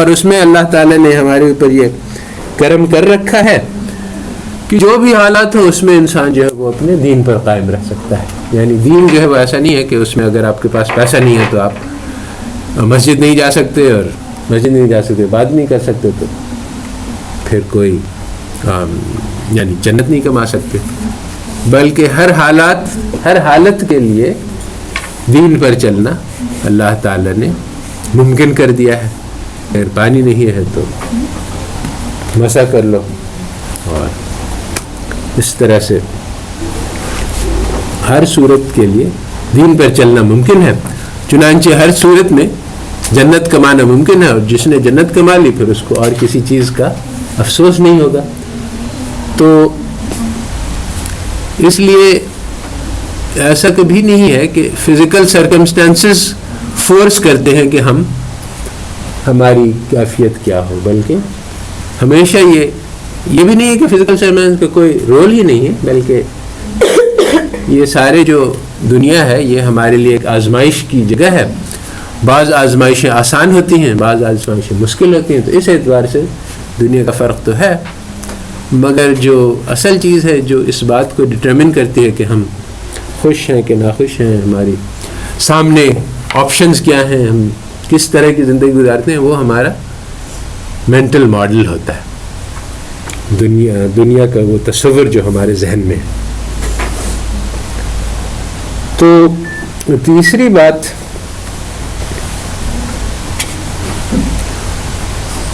اس میں اللہ تعالیٰ نے ہمارے اوپر یہ کرم کر رکھا ہے کہ جو بھی حالات ہو اس میں انسان جو ہے وہ اپنے دین پر قائم رہ سکتا ہے. یعنی دین جو ہے وہ ایسا نہیں ہے کہ اس میں اگر آپ کے پاس پیسہ نہیں ہے تو آپ مسجد نہیں جا سکتے، اور مسجد نہیں جا سکتے بات نہیں کر سکتے تو پھر کوئی یعنی جنت نہیں کما سکتے. بلکہ ہر حالت کے لیے دین پر چلنا اللہ تعالیٰ نے ممکن کر دیا ہے. اگر پانی نہیں ہے تو مسا کر لو اور اس طرح سے ہر صورت کے لیے دین پر چلنا ممکن ہے. چنانچہ ہر صورت میں جنت کمانا ممکن ہے, اور جس نے جنت کما لی پھر اس کو اور کسی چیز کا افسوس نہیں ہوگا. تو اس لیے ایسا کبھی نہیں ہے کہ فزیکل سرکمسٹانسز فورس کرتے ہیں کہ ہماری کیفیت کیا ہو, بلکہ ہمیشہ یہ بھی نہیں ہے کہ فزیکل سرکمسٹانس کا کوئی رول ہی نہیں ہے, بلکہ یہ سارے جو دنیا ہے یہ ہمارے لیے ایک آزمائش کی جگہ ہے. بعض آزمائشیں آسان ہوتی ہیں, بعض آزمائشیں مشکل ہوتی ہیں, تو اس اعتبار سے دنیا کا فرق تو ہے. مگر جو اصل چیز ہے جو اس بات کو ڈٹرمن کرتی ہے کہ ہم خوش ہیں کہ ناخوش ہیں, ہماری سامنے آپشنز کیا ہیں, ہم کس طرح کی زندگی گزارتے ہیں, وہ ہمارا مینٹل ماڈل ہوتا ہے, دنیا کا وہ تصور جو ہمارے ذہن میں ہے. تو تیسری بات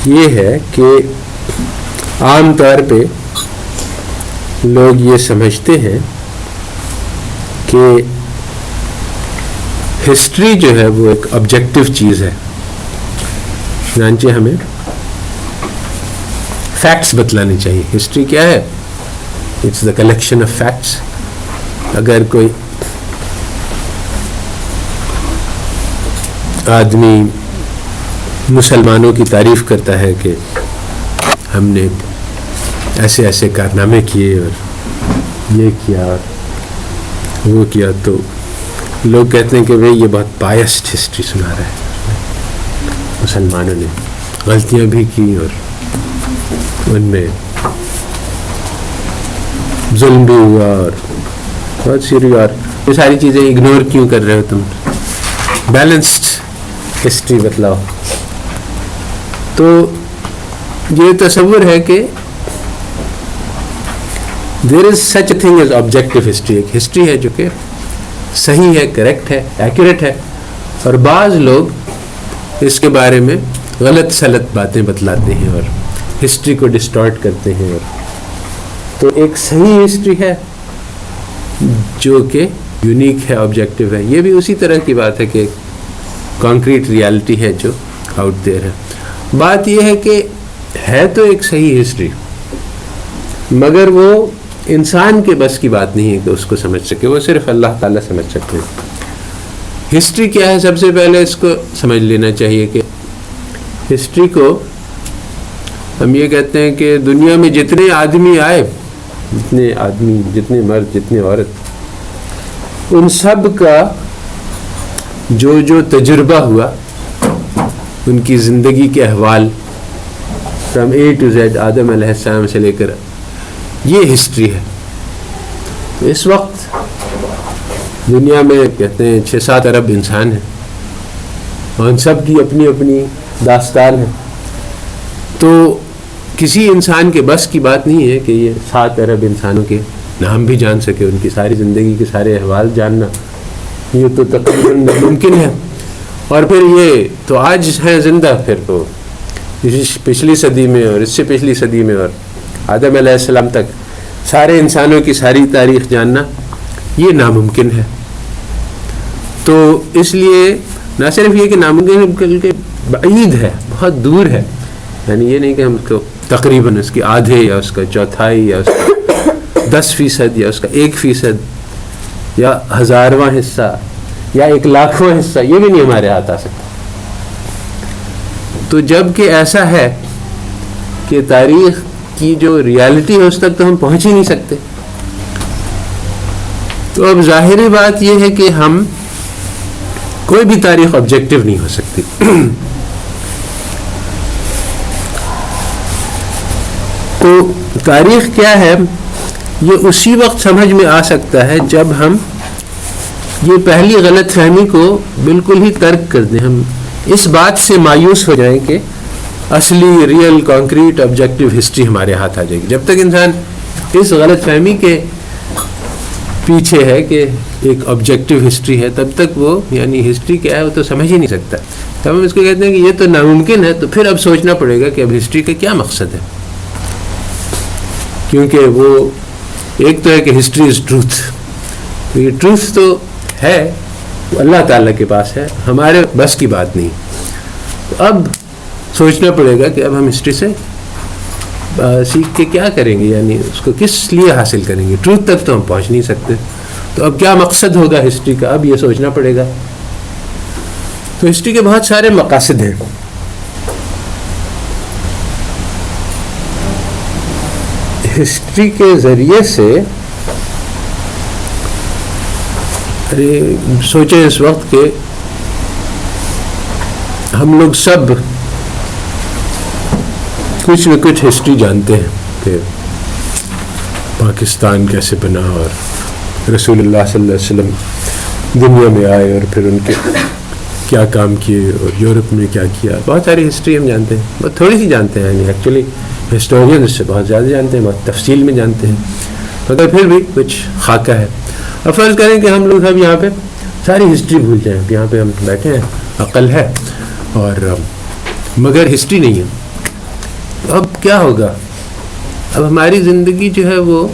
یہ ہے کہ عام طور پہ لوگ یہ سمجھتے ہیں کہ ہسٹری جو ہے وہ ایک آبجیکٹو چیز ہے, چنانچہ ہمیں فیکٹس بتلانے چاہیے. ہسٹری کیا ہے؟ It's the collection of facts. اگر کوئی آدمی مسلمانوں کی تعریف کرتا ہے کہ ہم نے ایسے ایسے کارنامے کیے اور یہ کیا اور وہ کیا, تو لوگ کہتے ہیں کہ بھئی یہ بہت بائسڈ ہسٹری سنا رہا ہے, مسلمانوں نے غلطیاں بھی کی اور ان میں ظلم بھی ہوا اور بہت سی اور یہ ساری چیزیں اگنور کیوں کر رہے ہو تم, بیلنسڈ ہسٹری بتلاؤ. تو یہ تصور ہے کہ there is such a thing as objective history. ایک ہسٹری ہے جو کہ صحیح ہے, کریکٹ ہے, ایکوریٹ ہے, اور بعض لوگ اس کے بارے میں غلط سلط باتیں بتلاتے ہیں اور ہسٹری کو ڈسٹارٹ کرتے ہیں. اور تو ایک صحیح ہسٹری ہے جو کہ یونیک ہے, آبجیکٹو ہے. یہ بھی اسی طرح کی بات ہے کہ کانکریٹ ریالٹی ہے جو آؤٹ دیر ہے. بات یہ ہے کہ ہے تو ایک صحیح ہسٹری, مگر وہ انسان کے بس کی بات نہیں ہے کہ اس کو سمجھ سکے, وہ صرف اللہ تعالیٰ سمجھ سکتے ہیں. ہسٹری کیا ہے؟ سب سے پہلے اس کو سمجھ لینا چاہیے کہ ہسٹری کو ہم یہ کہتے ہیں کہ دنیا میں جتنے آدمی آئے, جتنے مرد, جتنے عورت, ان سب کا جو تجربہ ہوا, ان کی زندگی کے احوال فرام اے ٹو زیڈ, آدم علیہ السلام سے لے کر, یہ ہسٹری ہے. اس وقت دنیا میں کہتے ہیں 6-7 ارب انسان ہیں, اور ان سب کی اپنی اپنی داستان ہے. تو کسی انسان کے بس کی بات نہیں ہے کہ یہ 7 ارب انسانوں کے نام بھی جان سکے, ان کی ساری زندگی کے سارے احوال جاننا یہ تو تقریباً ممکن ہے. اور پھر یہ تو آج ہیں زندہ, پھر تو پچھلی صدی میں اور اس سے پچھلی صدی میں اور آدم علیہ السلام تک سارے انسانوں کی ساری تاریخ جاننا یہ ناممکن ہے. تو اس لیے نہ صرف یہ کہ ناممکن ہے بلکہ بعید ہے, بہت دور ہے. یعنی یہ نہیں کہ ہم اس کو تقریباً اس کی آدھے یا اس کا چوتھائی یا اس کا 10% یا اس کا 1% یا 1000واں حصہ یا 100,000واں حصہ, یہ بھی نہیں ہمارے ہاتھ آ سکتا. تو جب کہ ایسا ہے کہ تاریخ کی جو ریالٹی ہے اس تک تو ہم پہنچ ہی نہیں سکتے, تو اب ظاہری بات یہ ہے کہ ہم کوئی بھی تاریخ آبجیکٹو نہیں ہو سکتی. تو تاریخ کیا ہے یہ اسی وقت سمجھ میں آ سکتا ہے جب ہم یہ پہلی غلط فہمی کو بالکل ہی ترک کر دیں, ہم اس بات سے مایوس ہو جائیں کہ اصلی ریئل کانکریٹ آبجیکٹو ہسٹری ہمارے ہاتھ آ جائے گی. جب تک انسان اس غلط فہمی کے پیچھے ہے کہ ایک آبجیکٹو ہسٹری ہے, تب تک وہ یعنی ہسٹری کیا ہے وہ تو سمجھ ہی نہیں سکتا. تب ہم اس کو کہتے ہیں کہ یہ تو ناممکن ہے, تو پھر اب سوچنا پڑے گا کہ اب ہسٹری کا کیا مقصد ہے. کیونکہ وہ ایک تو ہے کہ ہسٹری از ٹروتھ, تو یہ ٹروتھ تو ہے اللہ تعالیٰ کے پاس ہے, ہمارے بس کی بات نہیں. اب سوچنا پڑے گا کہ اب ہم ہسٹری سے سیکھ کے کیا کریں گے, یعنی اس کو کس لیے حاصل کریں گے. ٹروتھ تک تو ہم پہنچ نہیں سکتے, تو اب کیا مقصد ہوگا ہسٹری کا, اب یہ سوچنا پڑے گا. تو ہسٹری کے بہت سارے مقاصد ہیں. ہسٹری کے ذریعے سے سوچیں اس وقت کہ ہم لوگ سب کچھ نہ کچھ ہسٹری جانتے ہیں کہ پاکستان کیسے بنا, اور رسول اللہ صلی اللہ علیہ وسلم دنیا میں آئے اور پھر ان کے کیا کام کیے, اور یورپ میں کیا کیا. بہت ساری ہسٹری ہم جانتے ہیں, بہت تھوڑی سی جانتے ہیں, یعنی ایکچولی ہسٹورین اس سے بہت زیادہ جانتے ہیں, بہت تفصیل میں جانتے ہیں, مگر پھر بھی کچھ خاکہ ہے. اب فرض کریں کہ ہم لوگ اب یہاں پہ ساری ہسٹری بھول جائیں, یہاں پہ ہم بیٹھے ہیں, عقل ہے اور مگر ہسٹری نہیں ہے. اب کیا ہوگا, اب ہماری زندگی جو ہے وہ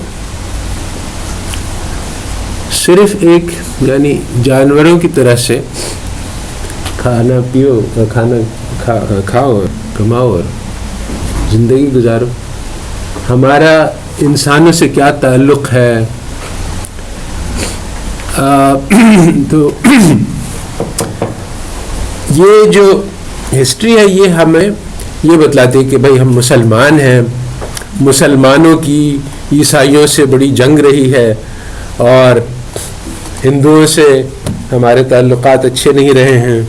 صرف ایک یعنی جانوروں کی طرح سے کھانا پیو, کھاؤ, کماؤ اور زندگی گزارو. ہمارا انسانوں سے کیا تعلق ہے, تو یہ جو ہسٹری ہے یہ ہمیں یہ بتلاتی ہے کہ بھائی ہم مسلمان ہیں, مسلمانوں کی عیسائیوں سے بڑی جنگ رہی ہے, اور ہندوؤں سے ہمارے تعلقات اچھے نہیں رہے ہیں,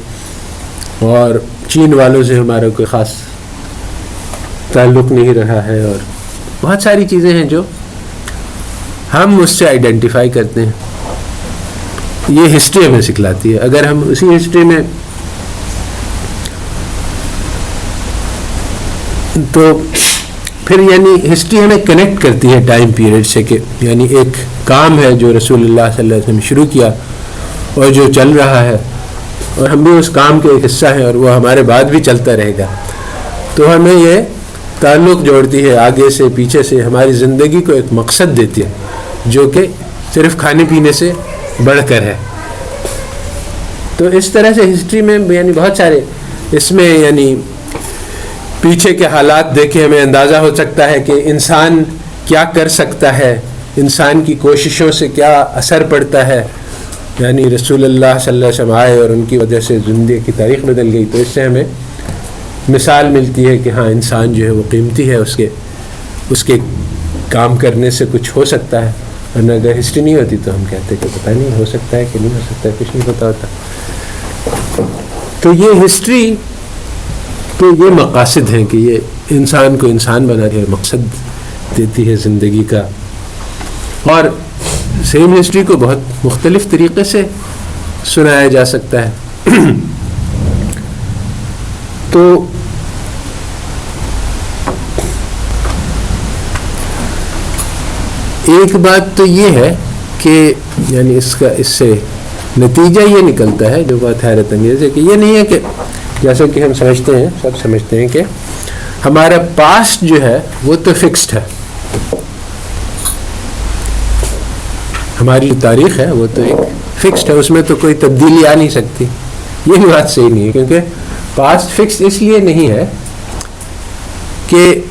اور چین والوں سے ہمارا کوئی خاص تعلق نہیں رہا ہے, اور بہت ساری چیزیں ہیں جو ہم اس سے آئیڈینٹیفائی کرتے ہیں. یہ ہسٹری ہمیں سکھلاتی ہے. اگر ہم اسی ہسٹری میں تو پھر یعنی ہسٹری ہمیں کنیکٹ کرتی ہے ٹائم پیریڈ سے, کہ یعنی ایک کام ہے جو رسول اللہ صلی اللہ علیہ وسلم نے شروع کیا اور جو چل رہا ہے, اور ہم بھی اس کام کے ایک حصہ ہیں, اور وہ ہمارے بعد بھی چلتا رہے گا. تو ہمیں یہ تعلق جوڑتی ہے آگے سے پیچھے سے, ہماری زندگی کو ایک مقصد دیتی ہے جو کہ صرف کھانے پینے سے بڑھ کر ہے. تو اس طرح سے ہسٹری میں یعنی بہت سارے اس میں یعنی پیچھے کے حالات دیکھے ہمیں اندازہ ہو سکتا ہے کہ انسان کیا کر سکتا ہے, انسان کی کوششوں سے کیا اثر پڑتا ہے. یعنی رسول اللہ صلی اللہ علیہ وسلم آئے اور ان کی وجہ سے زندگی کی تاریخ بدل گئی, تو اس سے ہمیں مثال ملتی ہے کہ ہاں انسان جو ہے وہ قیمتی ہے, اس کے کام کرنے سے کچھ ہو سکتا ہے. ورنہ اگر ہسٹری نہیں ہوتی تو ہم کہتے کہ پتہ نہیں ہو سکتا ہے کہ نہیں ہو سکتا ہے, کچھ نہیں پتہ ہوتا. تو یہ ہسٹری تو یہ مقاصد ہیں کہ یہ انسان کو انسان بناتی ہے, مقصد دیتی ہے زندگی کا. اور سیم ہسٹری کو بہت مختلف طریقے سے سنایا جا سکتا ہے. تو ایک بات تو یہ ہے کہ یعنی اس سے نتیجہ یہ نکلتا ہے جو بات حیرت انگیز ہے, کہ یہ نہیں ہے کہ جیسا کہ ہم سمجھتے ہیں, سب سمجھتے ہیں کہ ہمارا پاسٹ جو ہے وہ تو فکسڈ ہے, ہماری تاریخ ہے وہ تو ایک فکسڈ ہے, اس میں تو کوئی تبدیلی آ نہیں سکتی. یہ بھی بات صحیح نہیں ہے, کیونکہ پاسٹ فکسڈ اس لیے نہیں ہے کہ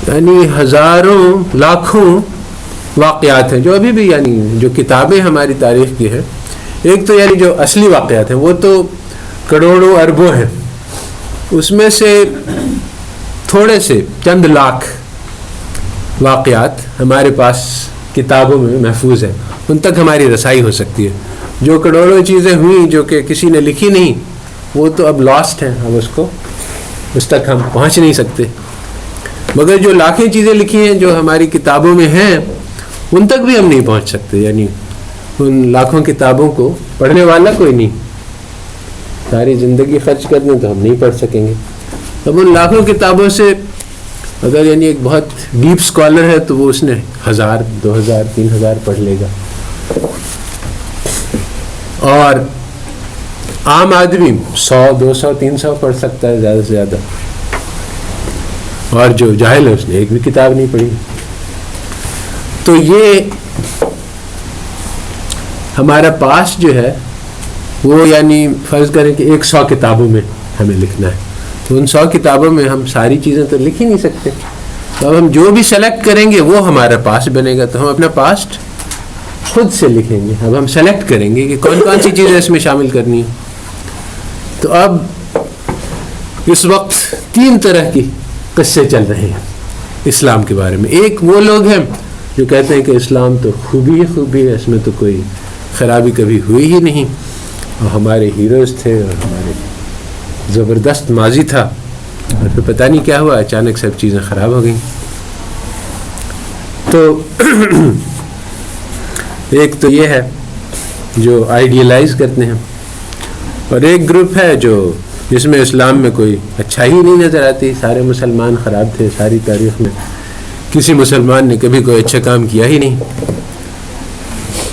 یعنی ہزاروں لاکھوں واقعات ہیں جو ابھی بھی یعنی جو کتابیں ہماری تاریخ کی ہیں, ایک تو یعنی جو اصلی واقعات ہیں وہ تو کروڑوں اربوں ہیں, اس میں سے تھوڑے سے چند لاکھ واقعات ہمارے پاس کتابوں میں محفوظ ہیں, ان تک ہماری رسائی ہو سکتی ہے. جو کروڑوں چیزیں ہوئیں جو کہ کسی نے لکھی نہیں, وہ تو اب لاسٹ ہیں, اب اس تک ہم پہنچ نہیں سکتے. مگر جو لاکھیں چیزیں لکھی ہیں جو ہماری کتابوں میں ہیں, ان تک بھی ہم نہیں پہنچ سکتے. یعنی ان لاکھوں کتابوں کو پڑھنے والا کوئی نہیں, ساری زندگی خرچ کر دیں تو ہم نہیں پڑھ سکیں گے. اب ان لاکھوں کتابوں سے اگر یعنی ایک بہت ڈیپ اسکالر ہے تو وہ اس نے 1000 2000 3000 پڑھ لے گا, اور عام آدمی 100 200 300 پڑھ سکتا ہے زیادہ سے زیادہ, اور جو جاہل ہے اس نے ایک بھی کتاب نہیں پڑھی. تو یہ ہمارا پاسٹ جو ہے وہ یعنی فرض کریں کہ 100 کتابوں میں ہمیں لکھنا ہے، تو ان 100 کتابوں میں ہم ساری چیزیں تو لکھ ہی نہیں سکتے. تو اب ہم جو بھی سلیکٹ کریں گے وہ ہمارا پاسٹ بنے گا. تو ہم اپنا پاسٹ خود سے لکھیں گے. اب ہم سلیکٹ کریں گے کہ کون کون سی چیزیں اس میں شامل کرنی ہیں. تو اب اس وقت 3 طرح کی قصے چل رہے ہیں اسلام کے بارے میں. ایک وہ لوگ ہیں جو کہتے ہیں کہ اسلام تو خوبی ہی خوبی ہے، اس میں تو کوئی خرابی کبھی ہوئی ہی نہیں، اور ہمارے ہیروز تھے اور ہمارے زبردست ماضی تھا، اور پھر پتہ نہیں کیا ہوا، اچانک سب چیزیں خراب ہو گئیں. تو ایک تو یہ ہے جو آئیڈیلائز کرتے ہیں، اور ایک گروپ ہے جس میں اسلام میں کوئی اچھائی ہی نہیں نظر آتی. سارے مسلمان خراب تھے، ساری تاریخ میں کسی مسلمان نے کبھی کوئی اچھا کام کیا ہی نہیں.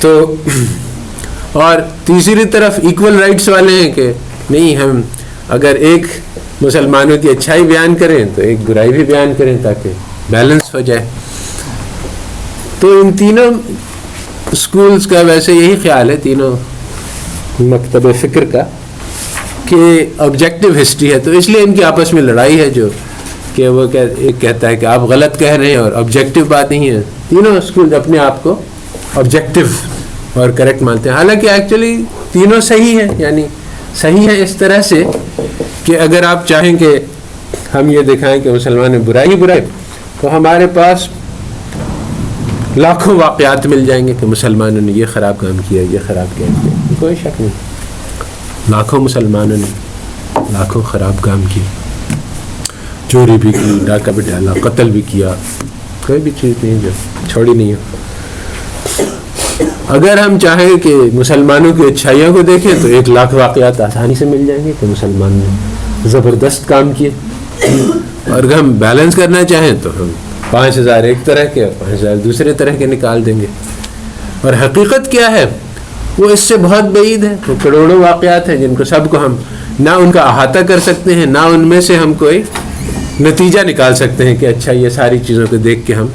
تو اور تیسری طرف ایکول رائٹس والے ہیں کہ نہیں، ہم اگر ایک مسلمانوں کی اچھائی بیان کریں تو ایک برائی بھی بیان کریں تاکہ بیلنس ہو جائے. تو ان تینوں اسکولز کا ویسے یہی خیال ہے، تینوں مکتب فکر کا، کہ آبجیکٹو ہسٹری ہے. تو اس لیے ان کی آپس میں لڑائی ہے، جو کہ وہ ایک کہتا ہے کہ آپ غلط کہہ رہے ہیں اور آبجیکٹو بات نہیں ہے. تینوں اسکول اپنے آپ کو آبجیکٹو اور کریکٹ مانتے ہیں، حالانکہ ایکچولی تینوں صحیح ہیں. یعنی صحیح ہے اس طرح سے کہ اگر آپ چاہیں کہ ہم یہ دکھائیں کہ مسلمان میں برائی برائی، تو ہمارے پاس لاکھوں واقعات مل جائیں گے کہ مسلمانوں نے یہ خراب کام کیا، یہ خراب کام کیا. کوئی شک نہیں، لاکھوں مسلمانوں نے لاکھوں خراب کام کیے، چوری بھی کی، ڈاکہ بھی ڈالا، قتل بھی کیا، کوئی بھی چیز نہیں جو چھوڑی نہیں ہو. اگر ہم چاہیں کہ مسلمانوں کی اچھائیوں کو دیکھیں تو 1,00,000 واقعات آسانی سے مل جائیں گے کہ مسلمان نے زبردست کام کیے. اور اگر ہم بیلنس کرنا چاہیں تو ہم 5,000 ایک طرح کے اور 5,000 دوسرے طرح کے نکال دیں گے. اور حقیقت کیا ہے وہ اس سے بہت بعید ہے. وہ کروڑوں واقعات ہیں جن کو سب کو ہم نہ ان کا احاطہ کر سکتے ہیں، نہ ان میں سے ہم کوئی نتیجہ نکال سکتے ہیں کہ اچھا یہ ساری چیزوں کو دیکھ کے ہم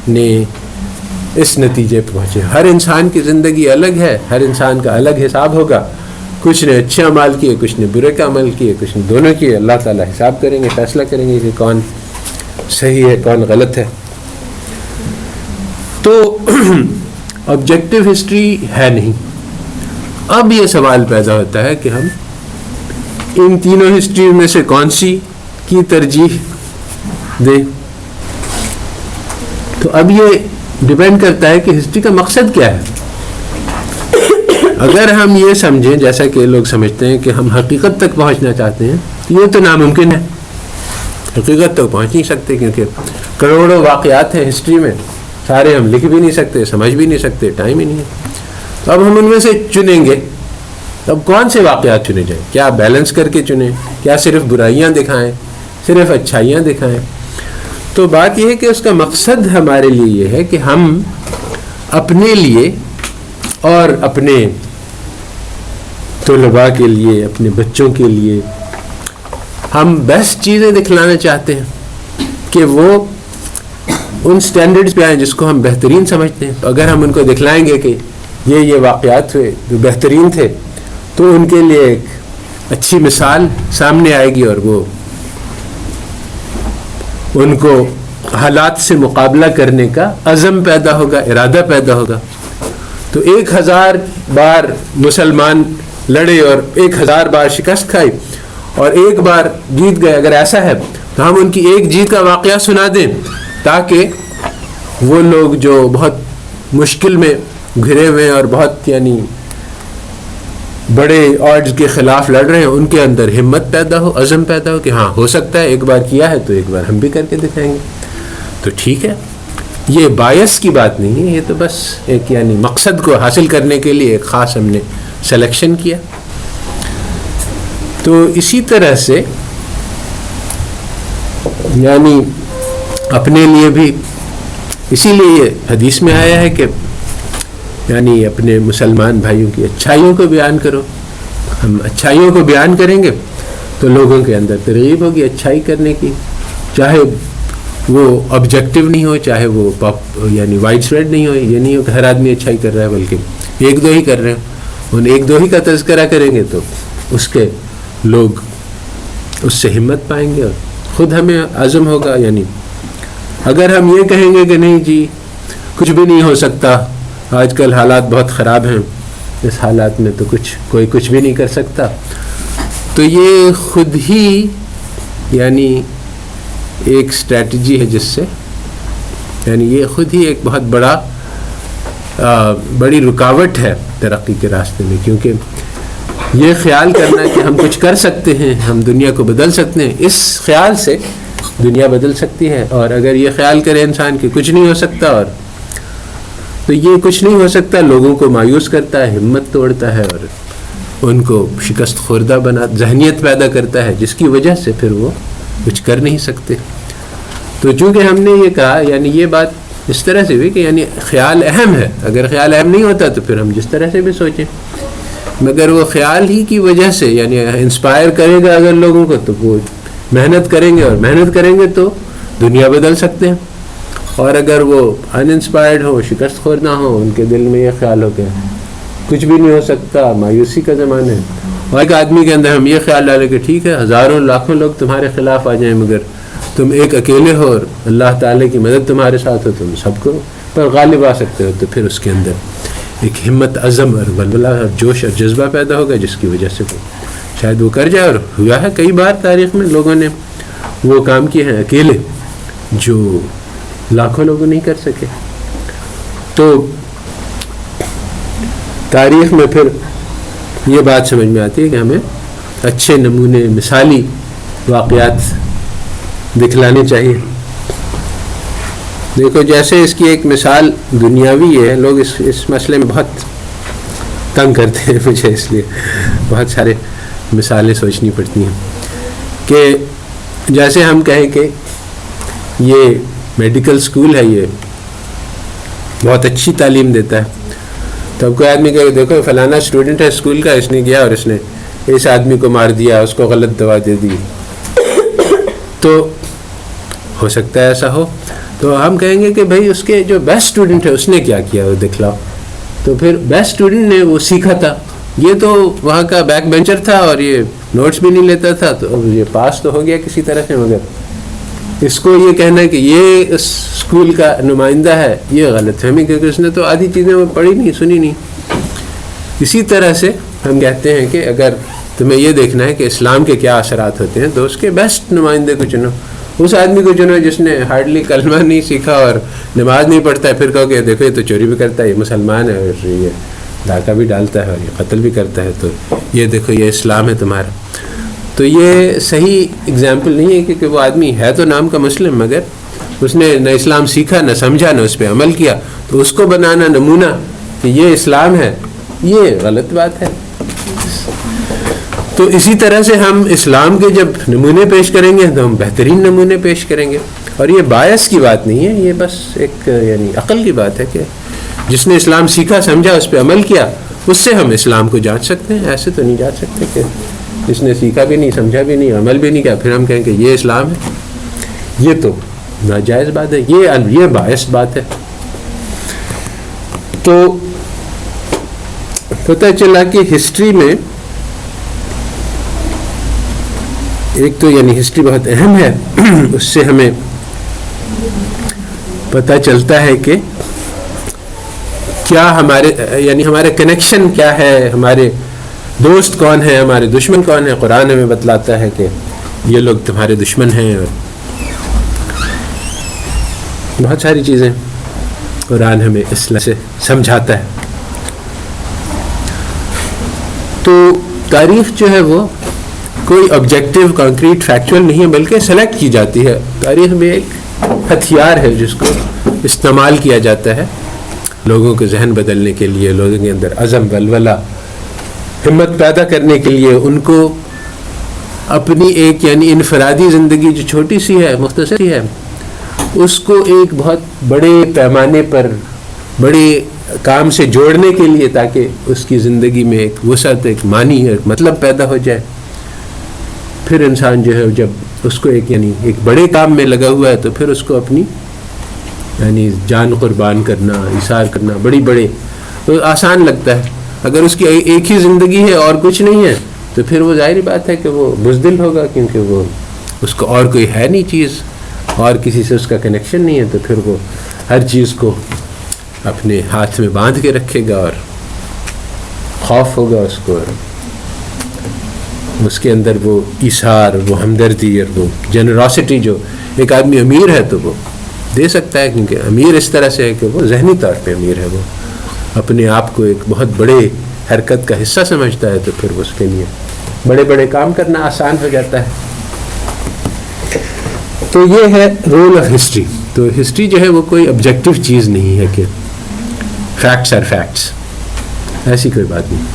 نے اس نتیجے پہ پہنچے. ہر انسان کی زندگی الگ ہے، ہر انسان کا الگ حساب ہوگا. کچھ نے اچھے عمل کیے، کچھ نے برے کا عمل کیے، کچھ نے دونوں کیے. اللہ تعالیٰ حساب کریں گے، فیصلہ کریں گے کہ کون صحیح ہے کون غلط ہے. تو آبجیکٹو ہسٹری ہے نہیں. اب یہ سوال پیدا ہوتا ہے کہ ہم ان تینوں ہسٹری میں سے کون سی کی ترجیح دیں. تو اب یہ ڈیپینڈ کرتا ہے کہ ہسٹری کا مقصد کیا ہے. اگر ہم یہ سمجھیں جیسا کہ لوگ سمجھتے ہیں کہ ہم حقیقت تک پہنچنا چاہتے ہیں، یہ تو ناممکن ہے. حقیقت تک پہنچ نہیں سکتے کیونکہ کروڑوں واقعات ہیں ہسٹری میں، سارے ہم لکھ بھی نہیں سکتے، سمجھ بھی نہیں سکتے، ٹائم ہی نہیں ہے. تو اب ہم ان میں سے چنیں گے. اب کون سے واقعات چنے جائیں؟ کیا بیلنس کر کے چنیں؟ کیا صرف برائیاں دکھائیں، صرف اچھائیاں دکھائیں؟ تو بات یہ ہے کہ اس کا مقصد ہمارے لیے یہ ہے کہ ہم اپنے لیے اور اپنے طلباء کے لیے، اپنے بچوں کے لیے ہم بیسٹ چیزیں دکھلانا چاہتے ہیں کہ وہ ان سٹینڈرڈز پہ آئیں جس کو ہم بہترین سمجھتے ہیں. اگر ہم ان کو دکھلائیں گے کہ یہ واقعات ہوئے جو بہترین تھے، تو ان کے لیے ایک اچھی مثال سامنے آئے گی، اور وہ ان کو حالات سے مقابلہ کرنے کا عزم پیدا ہوگا، ارادہ پیدا ہوگا. تو 1,000 بار مسلمان لڑے اور 1,000 بار شکست کھائی اور ایک بار جیت گئے، اگر ایسا ہے تو ہم ان کی ایک جیت کا واقعہ سنا دیں تاکہ وہ لوگ جو بہت مشکل میں گھرے ہوئے اور بہت یعنی بڑے آڈز کے خلاف لڑ رہے ہیں، ان کے اندر ہمت پیدا ہو، عزم پیدا ہو کہ ہاں ہو سکتا ہے، ایک بار کیا ہے تو ایک بار ہم بھی کر کے دکھائیں گے. تو ٹھیک ہے، یہ بایس کی بات نہیں ہے، یہ تو بس ایک یعنی مقصد کو حاصل کرنے کے لیے ایک خاص ہم نے سلیکشن کیا. تو اسی طرح سے یعنی اپنے لیے بھی، اسی لیے یہ حدیث میں آیا ہے کہ یعنی اپنے مسلمان بھائیوں کی اچھائیوں کو بیان کرو. ہم اچھائیوں کو بیان کریں گے تو لوگوں کے اندر ترغیب ہوگی اچھائی کرنے کی، چاہے وہ آبجیکٹو نہیں ہو، چاہے وہ یعنی وائڈ اسپریڈ نہیں ہو. یہ نہیں ہو کہ ہر آدمی اچھائی کر رہا ہے، بلکہ ایک دو ہی کر رہے ہیں، ان ایک دو ہی کا تذکرہ کریں گے تو اس کے لوگ اس سے ہمت پائیں گے اور خود ہمیں عزم ہوگا. یعنی اگر ہم یہ کہیں گے کہ نہیں جی کچھ بھی نہیں ہو سکتا، آج کل حالات بہت خراب ہیں، اس حالات میں تو کوئی کچھ بھی نہیں کر سکتا، تو یہ خود ہی یعنی ایک اسٹریٹجی ہے جس سے یعنی یہ خود ہی ایک بہت بڑی رکاوٹ ہے ترقی کے راستے میں. کیونکہ یہ خیال کرنا کہ ہم کچھ کر سکتے ہیں، ہم دنیا کو بدل سکتے ہیں، اس خیال سے دنیا بدل سکتی ہے. اور اگر یہ خیال کرے انسان کہ کچھ نہیں ہو سکتا، اور تو یہ کچھ نہیں ہو سکتا لوگوں کو مایوس کرتا ہے، ہمت توڑتا ہے اور ان کو شکست خوردہ ذہنیت پیدا کرتا ہے، جس کی وجہ سے پھر وہ کچھ کر نہیں سکتے. تو چونکہ ہم نے یہ کہا یعنی یہ بات اس طرح سے بھی کہ یعنی خیال اہم ہے، اگر خیال اہم نہیں ہوتا تو پھر ہم جس طرح سے بھی سوچیں، مگر وہ خیال ہی کی وجہ سے یعنی انسپائر کرے گا اگر لوگوں کو تو وہ محنت کریں گے، اور محنت کریں گے تو دنیا بدل سکتے ہیں. اور اگر وہ ان انسپائرڈ ہو، شکست خور نہ ہو، ان کے دل میں یہ خیال ہو کہ کچھ بھی نہیں ہو سکتا، مایوسی کا زمانہ ہے، اور ایک آدمی کے اندر ہم یہ خیال ڈالیں کہ ٹھیک ہے ہزاروں لاکھوں لوگ تمہارے خلاف آ جائیں مگر تم ایک اکیلے ہو اور اللہ تعالیٰ کی مدد تمہارے ساتھ ہو، تم سب کو پر غالب آ سکتے ہو، تو پھر اس کے اندر ایک ہمت، عزم اور ولولہ اور جوش اور جذبہ پیدا ہوگا، جس کی وجہ سے شاید وہ کر جائے. اور ہوا ہے کئی بار تاریخ میں لوگوں نے وہ کام کیے ہیں اکیلے جو لاکھوں لوگوں نہیں کر سکے. تو تاریخ میں پھر یہ بات سمجھ میں آتی ہے کہ ہمیں اچھے نمونے، مثالی واقعات دکھلانے چاہیے. دیکھو جیسے اس کی ایک مثال دنیاوی ہے، لوگ اس مسئلے میں بہت تنگ کرتے ہیں مجھے، اس لیے بہت سارے مثالیں سوچنی پڑتی ہیں کہ جیسے ہم کہیں کہ یہ میڈیکل سکول ہے، یہ بہت اچھی تعلیم دیتا ہے، تو اب کوئی آدمی کہ دیکھو فلانا اسٹوڈنٹ ہے اسکول کا، اس نے گیا اور اس نے اس آدمی کو مار دیا، اس کو غلط دوا دے دی، تو ہو سکتا ہے ایسا ہو. تو ہم کہیں گے کہ بھائی اس کے جو بیسٹ اسٹوڈنٹ ہے اس نے کیا کیا وہ دکھلاؤ. تو پھر بیسٹ اسٹوڈنٹ نے وہ سیکھا تھا، یہ تو وہاں کا بیک بینچر تھا اور یہ نوٹس بھی نہیں لیتا تھا، تو اب یہ پاس تو ہو گیا کسی طرح سے، مگر اس کو یہ کہنا ہے کہ یہ اس اسکول کا نمائندہ ہے، یہ غلط فہمی، کیونکہ اس نے تو آدھی چیزیں وہ پڑھی نہیں، سنی نہیں. اسی طرح سے ہم کہتے ہیں کہ اگر تمہیں یہ دیکھنا ہے کہ اسلام کے کیا اثرات ہوتے ہیں تو اس کے بیسٹ نمائندے کو چنو، اس آدمی کو چنو جس نے ہارڈلی کلمہ نہیں سیکھا اور نماز نہیں پڑھتا ہے، پھر کہو کہ دیکھو یہ تو چوری بھی کرتا ہے، یہ مسلمان ہے، اور یہ ڈاکہ بھی ڈالتا ہے اور یہ قتل بھی کرتا ہے، تو یہ دیکھو یہ اسلام ہے تمہارا. تو یہ صحیح اگزامپل نہیں ہے، کیونکہ وہ آدمی ہے تو نام کا مسلم مگر اس نے نہ اسلام سیکھا، نہ سمجھا، نہ اس پہ عمل کیا، تو اس کو بنانا نمونہ کہ یہ اسلام ہے، یہ غلط بات ہے. تو اسی طرح سے ہم اسلام کے جب نمونے پیش کریں گے تو ہم بہترین نمونے پیش کریں گے. اور یہ باعث کی بات نہیں ہے، یہ بس ایک یعنی عقل کی بات ہے کہ جس نے اسلام سیکھا، سمجھا، اس پہ عمل کیا، اس سے ہم اسلام کو جانچ سکتے ہیں. ایسے تو نہیں جانچ سکتے کہ جس نے سیکھا بھی نہیں، سمجھا بھی نہیں، عمل بھی نہیں کیا، پھر ہم کہیں کہ یہ اسلام ہے. یہ تو ناجائز بات ہے، یہ باعث بات ہے. تو پتہ چلا کہ ہسٹری میں ایک تو یعنی ہسٹری بہت اہم ہے، اس سے ہمیں پتہ چلتا ہے کہ کیا ہمارے کنیکشن کیا ہے، ہمارے دوست کون ہیں، ہمارے دشمن کون ہیں. قرآن ہمیں بتلاتا ہے کہ یہ لوگ تمہارے دشمن ہیں، اور بہت ساری چیزیں قرآن ہمیں اس طرح سے سمجھاتا ہے. تو تاریخ جو ہے وہ کوئی آبجیکٹیو کانکریٹ فیکچول نہیں ہے، بلکہ سلیکٹ کی جاتی ہے. تاریخ میں ایک ہتھیار ہے جس کو استعمال کیا جاتا ہے لوگوں کے ذہن بدلنے کے لیے، لوگوں کے اندر عزم، ولولہ، ہمت پیدا کرنے کے لیے، ان کو اپنی ایک یعنی انفرادی زندگی جو چھوٹی سی ہے، مختصر سی ہے، اس کو ایک بہت بڑے پیمانے پر بڑے کام سے جوڑنے کے لیے، تاکہ اس کی زندگی میں ایک وسعت، ایک معنی، ایک مطلب پیدا ہو جائے. پھر انسان جو ہے جب اس کو ایک بڑے کام میں لگا ہوا ہے تو پھر اس کو اپنی یعنی جان قربان کرنا، ایثار کرنا، بڑے تو آسان لگتا ہے. اگر اس کی ایک ہی زندگی ہے اور کچھ نہیں ہے تو پھر وہ ظاہری بات ہے کہ وہ بزدل ہوگا, کیونکہ وہ اس کو اور کوئی ہے نہیں چیز, اور کسی سے اس کا کنیکشن نہیں ہے, تو پھر وہ ہر چیز کو اپنے ہاتھ میں باندھ کے رکھے گا اور خوف ہوگا اس کو, اس کے اندر وہ ایثار, وہ ہمدردی اور وہ جنراسٹی جو ایک آدمی امیر ہے تو وہ دے سکتا ہے, کیونکہ امیر اس طرح سے ہے کہ وہ ذہنی طور پہ امیر ہے, وہ اپنے آپ کو ایک بہت بڑے حرکت کا حصہ سمجھتا ہے, تو پھر اس کے لیے بڑے بڑے کام کرنا آسان ہو جاتا ہے. تو یہ ہے رول آف ہسٹری. تو ہسٹری جو ہے وہ کوئی آبجیکٹو چیز نہیں ہے کہ فیکٹس آر فیکٹس, ایسی کوئی بات نہیں.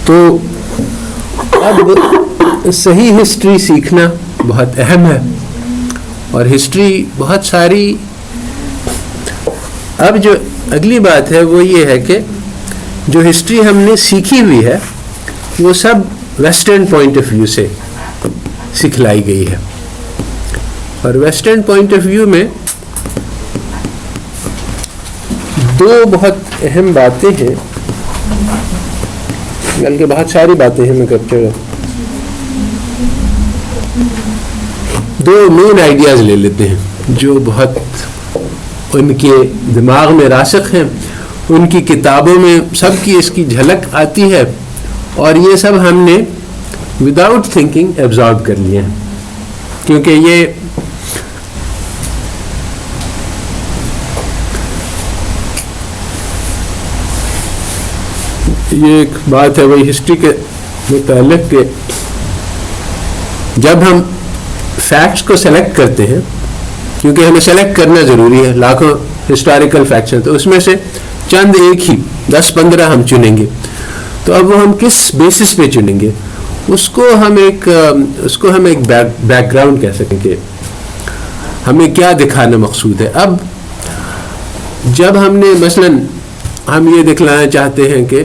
تو اب صحیح ہسٹری سیکھنا بہت اہم ہے, اور ہسٹری بہت ساری. اب جو اگلی بات ہے وہ یہ ہے کہ جو ہسٹری ہم نے سیکھی ہوئی ہے وہ سب ویسٹرن پوائنٹ آف ویو سے سکھلائی گئی ہے, اور ویسٹرن پوائنٹ آف ویو میں دو بہت اہم باتیں ہیں, بلکہ بہت ساری باتیں ہیں, میں دو مین آئیڈیاز لے لیتے ہیں جو بہت ان کے دماغ میں راسخ ہیں, ان کی کتابوں میں سب کی اس کی جھلک آتی ہے, اور یہ سب ہم نے وداؤٹ تھنکنگ ایبزارب کر لیے ہیں, کیونکہ یہ ایک بات ہے وہی ہسٹری کے متعلق کہ جب ہم فیکٹس کو سلیکٹ کرتے ہیں, کیونکہ ہمیں سلیکٹ کرنا ضروری ہے, لاکھوں ہسٹوریکل فیکٹس ہیں, تو اس میں سے چند ایک ہی 10-15 ہم چنیں گے, تو اب وہ ہم کس بیسس پہ چنیں گے, اس کو ہم ایک بیک گراؤنڈ کہہ سکیں کہ ہمیں کیا دکھانا مقصود ہے. اب جب ہم نے مثلاً ہم یہ دکھلانا چاہتے ہیں کہ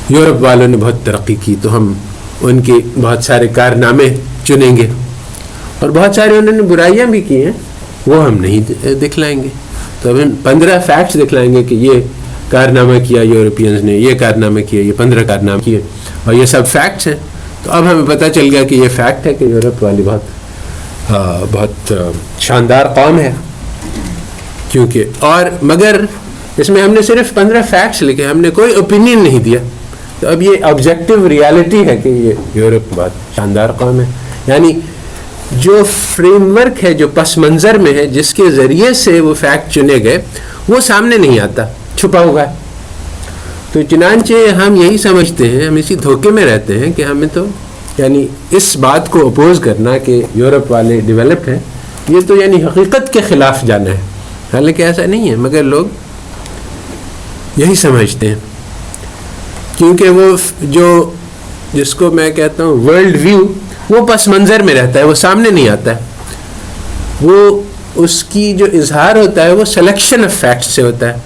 یورپ والوں نے بہت ترقی کی, تو ہم ان کے بہت سارے کارنامے چنیں گے, اور بہت سارے انہوں نے برائیاں بھی کی ہیں وہ ہم نہیں دکھلائیں گے. تو ہم 15 فیکٹس دکھلائیں گے کہ یہ کارنامہ کیا یورپینز نے, یہ کارنامہ کیا, یہ 15 کارنامے کیے, اور یہ سب فیکٹس ہیں. تو اب ہمیں پتہ چل گیا کہ یہ فیکٹ ہے کہ یورپ والی بہت شاندار قوم ہے, کیونکہ اور مگر اس میں ہم نے صرف 15 فیکٹس لکھے, ہم نے کوئی اوپینین نہیں دیا. تو اب یہ آبجیکٹیو ریالٹی ہے کہ یہ یورپ بہت شاندار قوم ہے. یعنی جو فریم ورک ہے, جو پس منظر میں ہے, جس کے ذریعے سے وہ فیکٹ چنے گئے, وہ سامنے نہیں آتا, چھپا ہوا ہے. تو چنانچہ ہم یہی سمجھتے ہیں, ہم اسی دھوکے میں رہتے ہیں کہ ہمیں تو یعنی اس بات کو اپوز کرنا کہ یورپ والے ڈیولپڈ ہیں, یہ تو یعنی حقیقت کے خلاف جانا ہے. حالانکہ ایسا نہیں ہے, مگر لوگ یہی سمجھتے ہیں, کیونکہ وہ جس کو میں کہتا ہوں ورلڈ ویو, وہ پس منظر میں رہتا ہے, وہ سامنے نہیں آتا ہے. وہ اس کی جو اظہار ہوتا ہے وہ سلیکشن آف فیکٹس سے ہوتا ہے.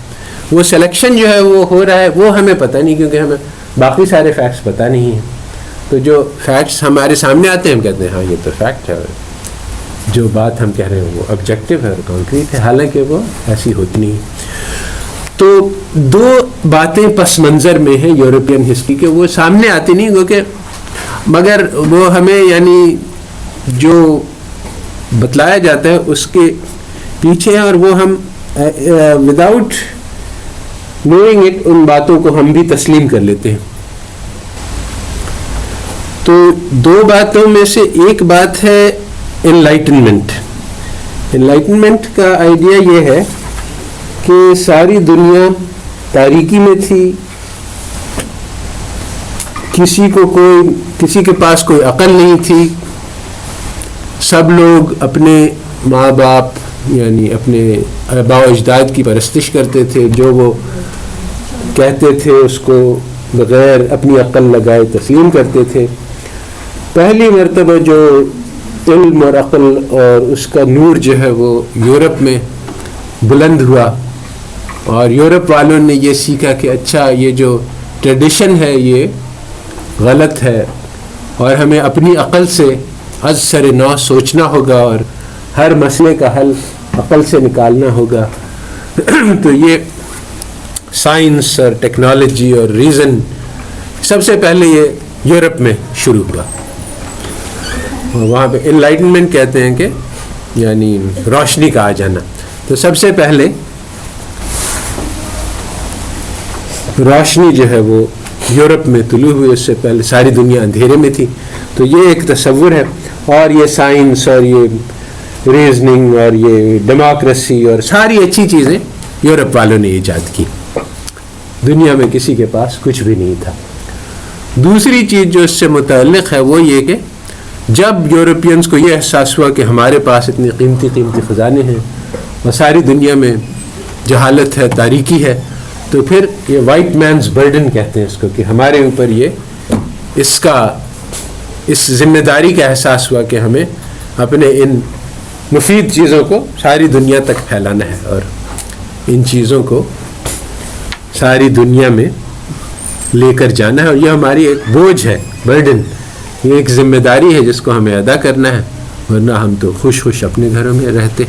وہ سلیکشن جو ہے وہ ہو رہا ہے وہ ہمیں پتہ نہیں, کیونکہ ہمیں باقی سارے فیکٹس پتہ نہیں ہیں. تو جو فیکٹس ہمارے سامنے آتے ہیں ہم کہتے ہیں ہاں یہ تو فیکٹ ہے, جو بات ہم کہہ رہے ہیں وہ آبجیکٹیو ہے اور کانکریٹ ہے, حالانکہ وہ ایسی ہوتی نہیں. تو دو باتیں پس منظر میں ہیں یورپین ہسٹری کے, وہ سامنے آتی نہیں, کیونکہ مگر وہ ہمیں یعنی جو بتلایا جاتا ہے اس کے پیچھے ہے, اور وہ ہم وداؤٹ نوئنگ اٹ ان باتوں کو ہم بھی تسلیم کر لیتے ہیں. تو دو باتوں میں سے ایک بات ہے انلائٹنمنٹ. انلائٹنمنٹ کا آئیڈیا یہ ہے کہ ساری دنیا تاریکی میں تھی, کسی کے پاس کوئی عقل نہیں تھی, سب لوگ اپنے ماں باپ یعنی اپنے آباء و اجداد کی پرستش کرتے تھے, جو وہ کہتے تھے اس کو بغیر اپنی عقل لگائے تسلیم کرتے تھے. پہلی مرتبہ جو علم اور عقل اور اس کا نور جو ہے وہ یورپ میں بلند ہوا, اور یورپ والوں نے یہ سیکھا کہ اچھا یہ جو ٹریڈیشن ہے یہ غلط ہے, اور ہمیں اپنی عقل سے از سر نو سوچنا ہوگا, اور ہر مسئلے کا حل عقل سے نکالنا ہوگا. تو یہ سائنس اور ٹیکنالوجی اور ریزن سب سے پہلے یہ یورپ میں شروع ہوا. اور وہاں پہ انلائٹنمنٹ کہتے ہیں کہ یعنی روشنی کا آ جانا. تو سب سے پہلے روشنی جو ہے وہ یورپ میں طلوع ہوئی. اس سے پہلے ساری دنیا اندھیرے میں تھی. تو یہ ایک تصور ہے. اور یہ سائنس اور یہ ریزننگ اور یہ ڈیموکریسی اور ساری اچھی چیزیں یورپ والوں نے ایجاد کی. دنیا میں کسی کے پاس کچھ بھی نہیں تھا. دوسری چیز جو اس سے متعلق ہے وہ یہ کہ جب یورپینز کو یہ احساس ہوا کہ ہمارے پاس اتنی قیمتی خزانے ہیں اور ساری دنیا میں جہالت ہے, تاریکی ہے, تو پھر یہ وائٹ مینز برڈن کہتے ہیں اس کو, کہ ہمارے اوپر یہ اس ذمہ داری کا احساس ہوا کہ ہمیں اپنے ان مفید چیزوں کو ساری دنیا تک پھیلانا ہے اور ان چیزوں کو ساری دنیا میں لے کر جانا ہے. اور یہ ہماری ایک بوجھ ہے, برڈن, یہ ایک ذمہ داری ہے جس کو ہمیں ادا کرنا ہے. ورنہ ہم تو خوش اپنے گھروں میں رہتے,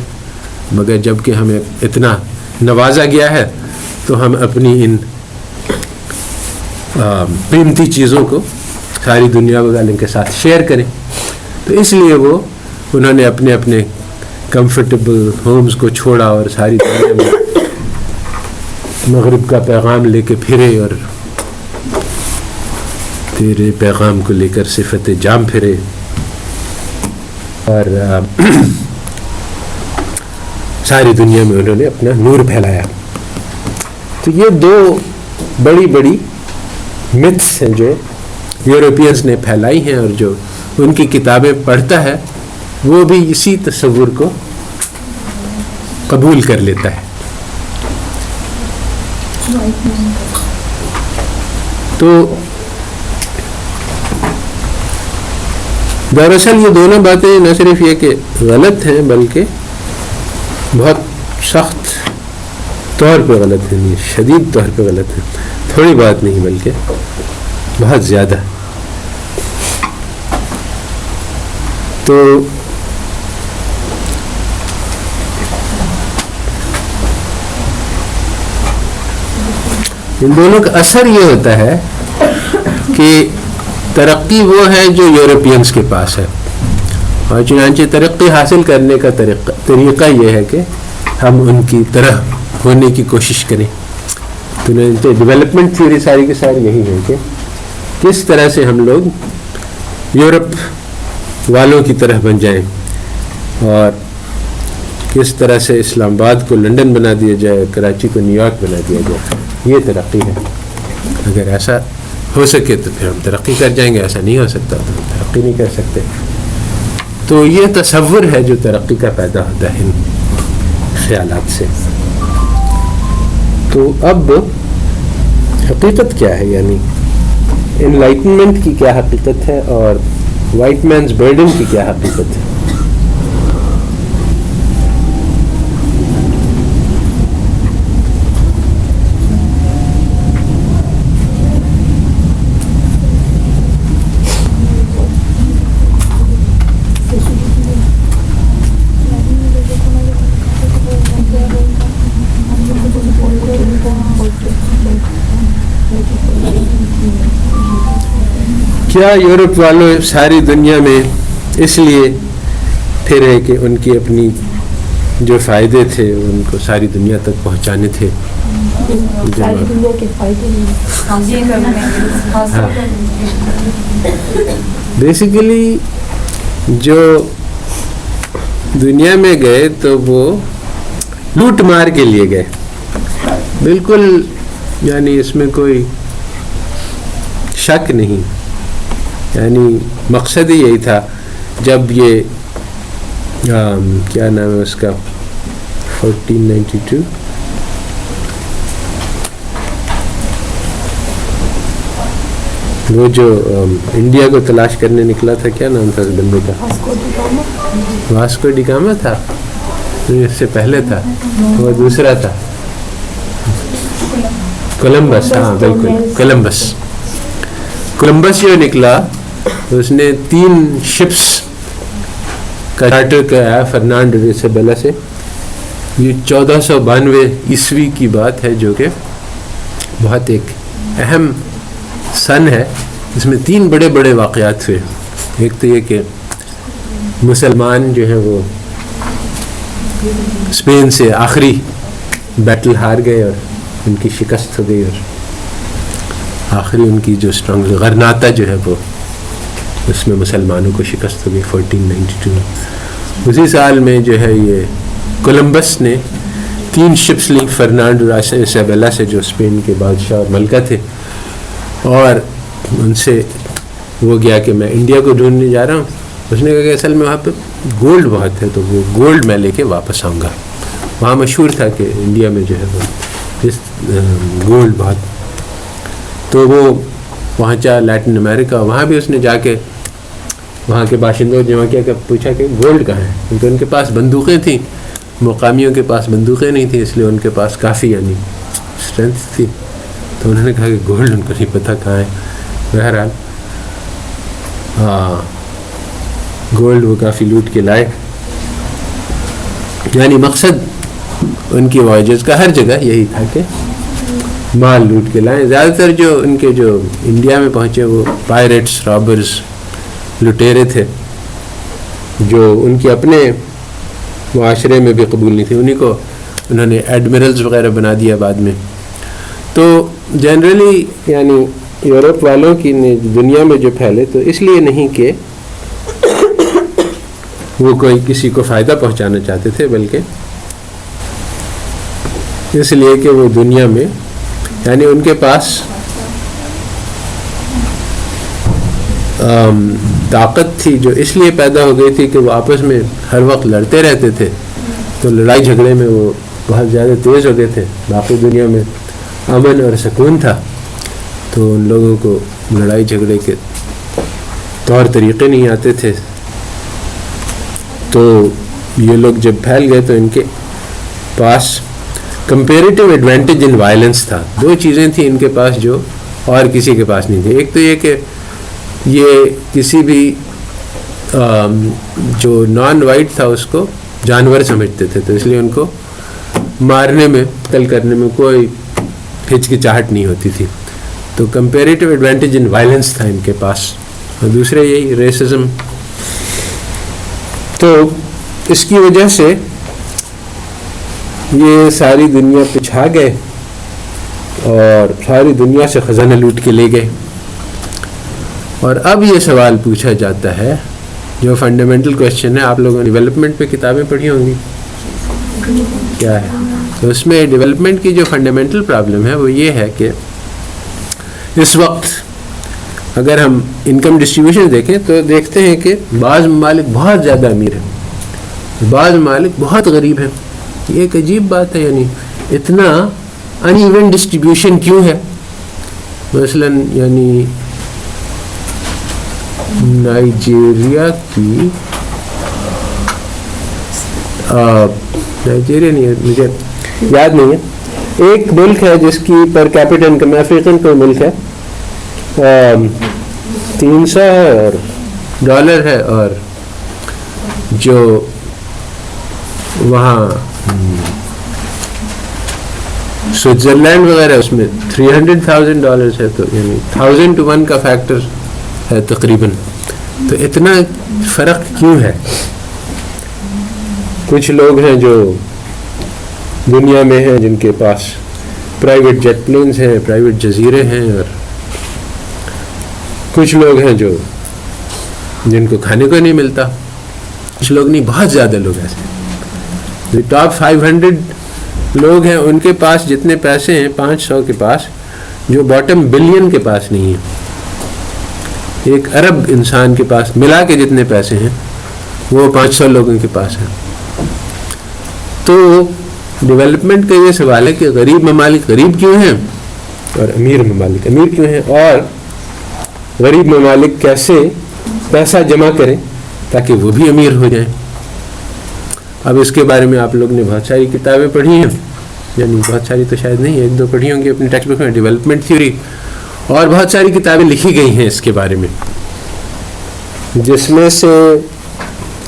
مگر جب کہ ہمیں اتنا نوازا گیا ہے تو ہم اپنی ان قیمتی چیزوں کو ساری دنیا والوں کے ساتھ شیئر کریں. تو اس لیے انہوں نے اپنے کمفرٹیبل ہومز کو چھوڑا اور ساری دنیا میں مغرب کا پیغام لے کے پھرے اور تیرے پیغام کو لے کر صفت جام پھرے اور ساری دنیا میں انہوں نے اپنا نور پھیلایا. تو یہ دو بڑی متھس ہیں جو یورپینز نے پھیلائی ہیں, اور جو ان کی کتابیں پڑھتا ہے وہ بھی اسی تصور کو قبول کر لیتا ہے. تو دراصل یہ دونوں باتیں نہ صرف یہ کہ غلط ہیں بلکہ بہت سخت طور پہ غلط ہیں, شدید طور پہ غلط ہیں. تھوڑی بات نہیں بلکہ بہت زیادہ. تو ان دونوں کا اثر یہ ہوتا ہے کہ ترقی وہ ہے جو یورپینز کے پاس ہے, اور چنانچہ ترقی حاصل کرنے کا طریقہ یہ ہے کہ ہم ان کی طرح ہونے کی کوشش کریں. تو ڈیولپمنٹ تھیوری ساری کی ساری یہی ہے کہ کس طرح سے ہم لوگ یورپ والوں کی طرح بن جائیں, اور کس طرح سے اسلام آباد کو لندن بنا دیا جائے, کراچی کو نیو یارک بنا دیا جائے. یہ ترقی ہے. اگر ایسا ہو سکے تو پھر ہم ترقی کر جائیں گے, ایسا نہیں ہو سکتا تو ہم ترقی نہیں کر سکتے. تو یہ تصور ہے جو ترقی کا پیدا ہوتا ہے ان خیالات سے. تو اب حقیقت کیا ہے, یعنی انلائٹنمنٹ کی کیا حقیقت ہے اور وائٹ مینز برڈن کی کیا حقیقت ہے؟ کیا یورپ والوں ساری دنیا میں اس لیے پھرے کہ ان کی اپنی جو فائدے تھے ان کو ساری دنیا تک پہنچانے تھے؟ بیسیکلی جو دنیا میں گئے تو وہ لوٹ مار کے لیے گئے, بالکل, یعنی اس میں کوئی شک نہیں. یعنی مقصد ہی یہی تھا. جب یہ کیا نام ہے اس کا 1492 وہ جو انڈیا کو تلاش کرنے نکلا تھا, کیا نام تھا اس بندے کا؟ واسکو ڈی گاما تھا. اس سے پہلے تھا وہ دوسرا تھا, کولمبس. ہاں بالکل, کولمبس جو نکلا تو اس نے 3 شپس کا چارٹر کرایا فرنانڈو ڈی ایسابیلا سے. یہ 1492 عیسوی کی بات ہے, جو کہ بہت ایک اہم سن ہے، اس میں 3 بڑے بڑے واقعات ہوئے. ایک تو یہ کہ مسلمان جو ہیں وہ اسپین سے آخری بیٹل ہار گئے اور ان کی شکست ہو گئی، اور آخری ان کی جو اسٹرانگ غرناطہ جو ہے وہ اس میں مسلمانوں کو شکست ہو گئی 1492. اسی سال میں جو ہے یہ کولمبس نے 3 شپس لی فرنانڈو ایسابیلا سے، جو اسپین کے بادشاہ اور ملکہ تھے، اور ان سے وہ گیا کہ میں انڈیا کو ڈھونڈنے جا رہا ہوں. اس نے کہا کہ اصل میں وہاں پہ گولڈ بہت ہے، تو وہ گولڈ میں لے کے واپس آؤں گا. وہاں مشہور تھا کہ انڈیا میں جو ہے وہ گولڈ بہت، تو وہ وہاں چاہ لیٹن امریکہ، وہاں بھی اس نے جا کے وہاں کے باشندوں جمع کیا کہ پوچھا کہ گولڈ کہاں ہے، کیونکہ ان کے پاس بندوقیں تھیں، مقامیوں کے پاس بندوقیں نہیں تھیں، اس لیے ان کے پاس کافی یعنی اسٹرینتھ تھی. تو انہوں نے کہا کہ گولڈ ان کو نہیں پتہ کہاں ہے. بہرحال گولڈ وہ کافی لوٹ کے لائے. یعنی مقصد ان کی واجز کا ہر جگہ یہی تھا کہ مال لوٹ کے لائیں. زیادہ تر جو ان کے جو انڈیا میں پہنچے وہ پائریٹس، رابرز، لٹیرے تھے، جو ان کے اپنے معاشرے میں بھی قبول نہیں تھے. انہیں کو انہوں نے ایڈمرلز وغیرہ بنا دیا بعد میں. تو جنرلی یعنی یورپ والوں کی دنیا میں جو پھیلے تو اس لیے نہیں کہ وہ کوئی کسی کو فائدہ پہنچانا چاہتے تھے، بلکہ اس لیے کہ وہ دنیا میں یعنی ان کے پاس طاقت تھی جو اس لیے پیدا ہو گئی تھی کہ وہ آپس میں ہر وقت لڑتے رہتے تھے، تو لڑائی جھگڑے میں وہ بہت زیادہ تیز ہو گئے تھے. باقی دنیا میں امن اور سکون تھا، تو ان لوگوں کو لڑائی جھگڑے کے طور طریقے نہیں آتے تھے. تو یہ لوگ جب پھیل گئے تو ان کے پاس کمپیریٹیو ایڈوانٹیج ان وائلنس تھا. 2 چیزیں تھیں ان کے پاس جو اور کسی کے پاس نہیں تھی. ایک تو یہ کہ یہ کسی بھی جو نان وائٹ تھا اس کو جانور سمجھتے تھے، تو اس لیے ان کو مارنے میں، قتل کرنے میں کوئی ہچکچاہٹ نہیں ہوتی تھی. تو کمپیریٹیو ایڈوانٹیج ان وائلنس تھا ان کے پاس. اور دوسرے یہی ریسزم. تو اس کی وجہ سے یہ ساری دنیا پہ چھا گئے اور ساری دنیا سے خزانہ لوٹ کے لے گئے. اور اب یہ سوال پوچھا جاتا ہے جو فنڈامنٹل کویشچن ہے. آپ لوگوں نے ڈیولپمنٹ پہ کتابیں پڑھی ہوں گی، کیا ہے؟ تو اس میں ڈیولپمنٹ کی جو فنڈامنٹل پرابلم ہے وہ یہ ہے کہ اس وقت اگر ہم انکم ڈسٹریبیوشن دیکھیں تو دیکھتے ہیں کہ بعض ممالک بہت زیادہ امیر ہیں، بعض ممالک بہت غریب ہیں. یہ ایک عجیب بات ہے، یعنی اتنا ان ایون ڈسٹریبیوشن کیوں ہے؟ مثلا یعنی نائجیریا کی نائجیریا نہیں ہے، مجھے یاد نہیں ہے، ایک ملک ہے جس کی پر کیپٹل انکم، افریقن کا ملک ہے، 300 ڈالر ہے، اور جو وہاں سوئٹزرلینڈ وغیرہ اس میں $300,000 ہے. تو یعنی 1000 to 1 کا فیکٹر ہے تقریباً. تو اتنا فرق کیوں ہے؟ کچھ لوگ ہیں جو دنیا میں ہیں جن کے پاس پرائیویٹ جیٹ پلینز ہیں، پرائیویٹ جزیرے ہیں، اور کچھ لوگ ہیں جو جن کو کھانے کو نہیں ملتا. کچھ لوگ نہیں، بہت زیادہ لوگ ایسے. ٹاپ 500 لوگ ہیں، ان کے پاس جتنے پیسے ہیں 500 کے پاس، جو باٹم بلین کے پاس نہیں ہے. ایک ارب انسان کے پاس ملا کے جتنے پیسے ہیں وہ 500 لوگوں کے پاس ہیں. تو ڈیولپمنٹ کا یہ سوال ہے کہ غریب ممالک غریب کیوں ہیں اور امیر ممالک امیر کیوں ہیں، اور غریب ممالک کیسے پیسہ جمع کریں تاکہ وہ بھی امیر ہو جائیں. اب اس کے بارے میں آپ لوگ نے بہت ساری کتابیں پڑھی ہیں، یعنی بہت ساری تو شاید نہیں، 1-2 پڑھی ہوں گی اپنی ٹیکسٹ بک میں. ڈیولپمنٹ تھیوری اور بہت ساری کتابیں لکھی گئی ہیں اس کے بارے میں، جس میں سے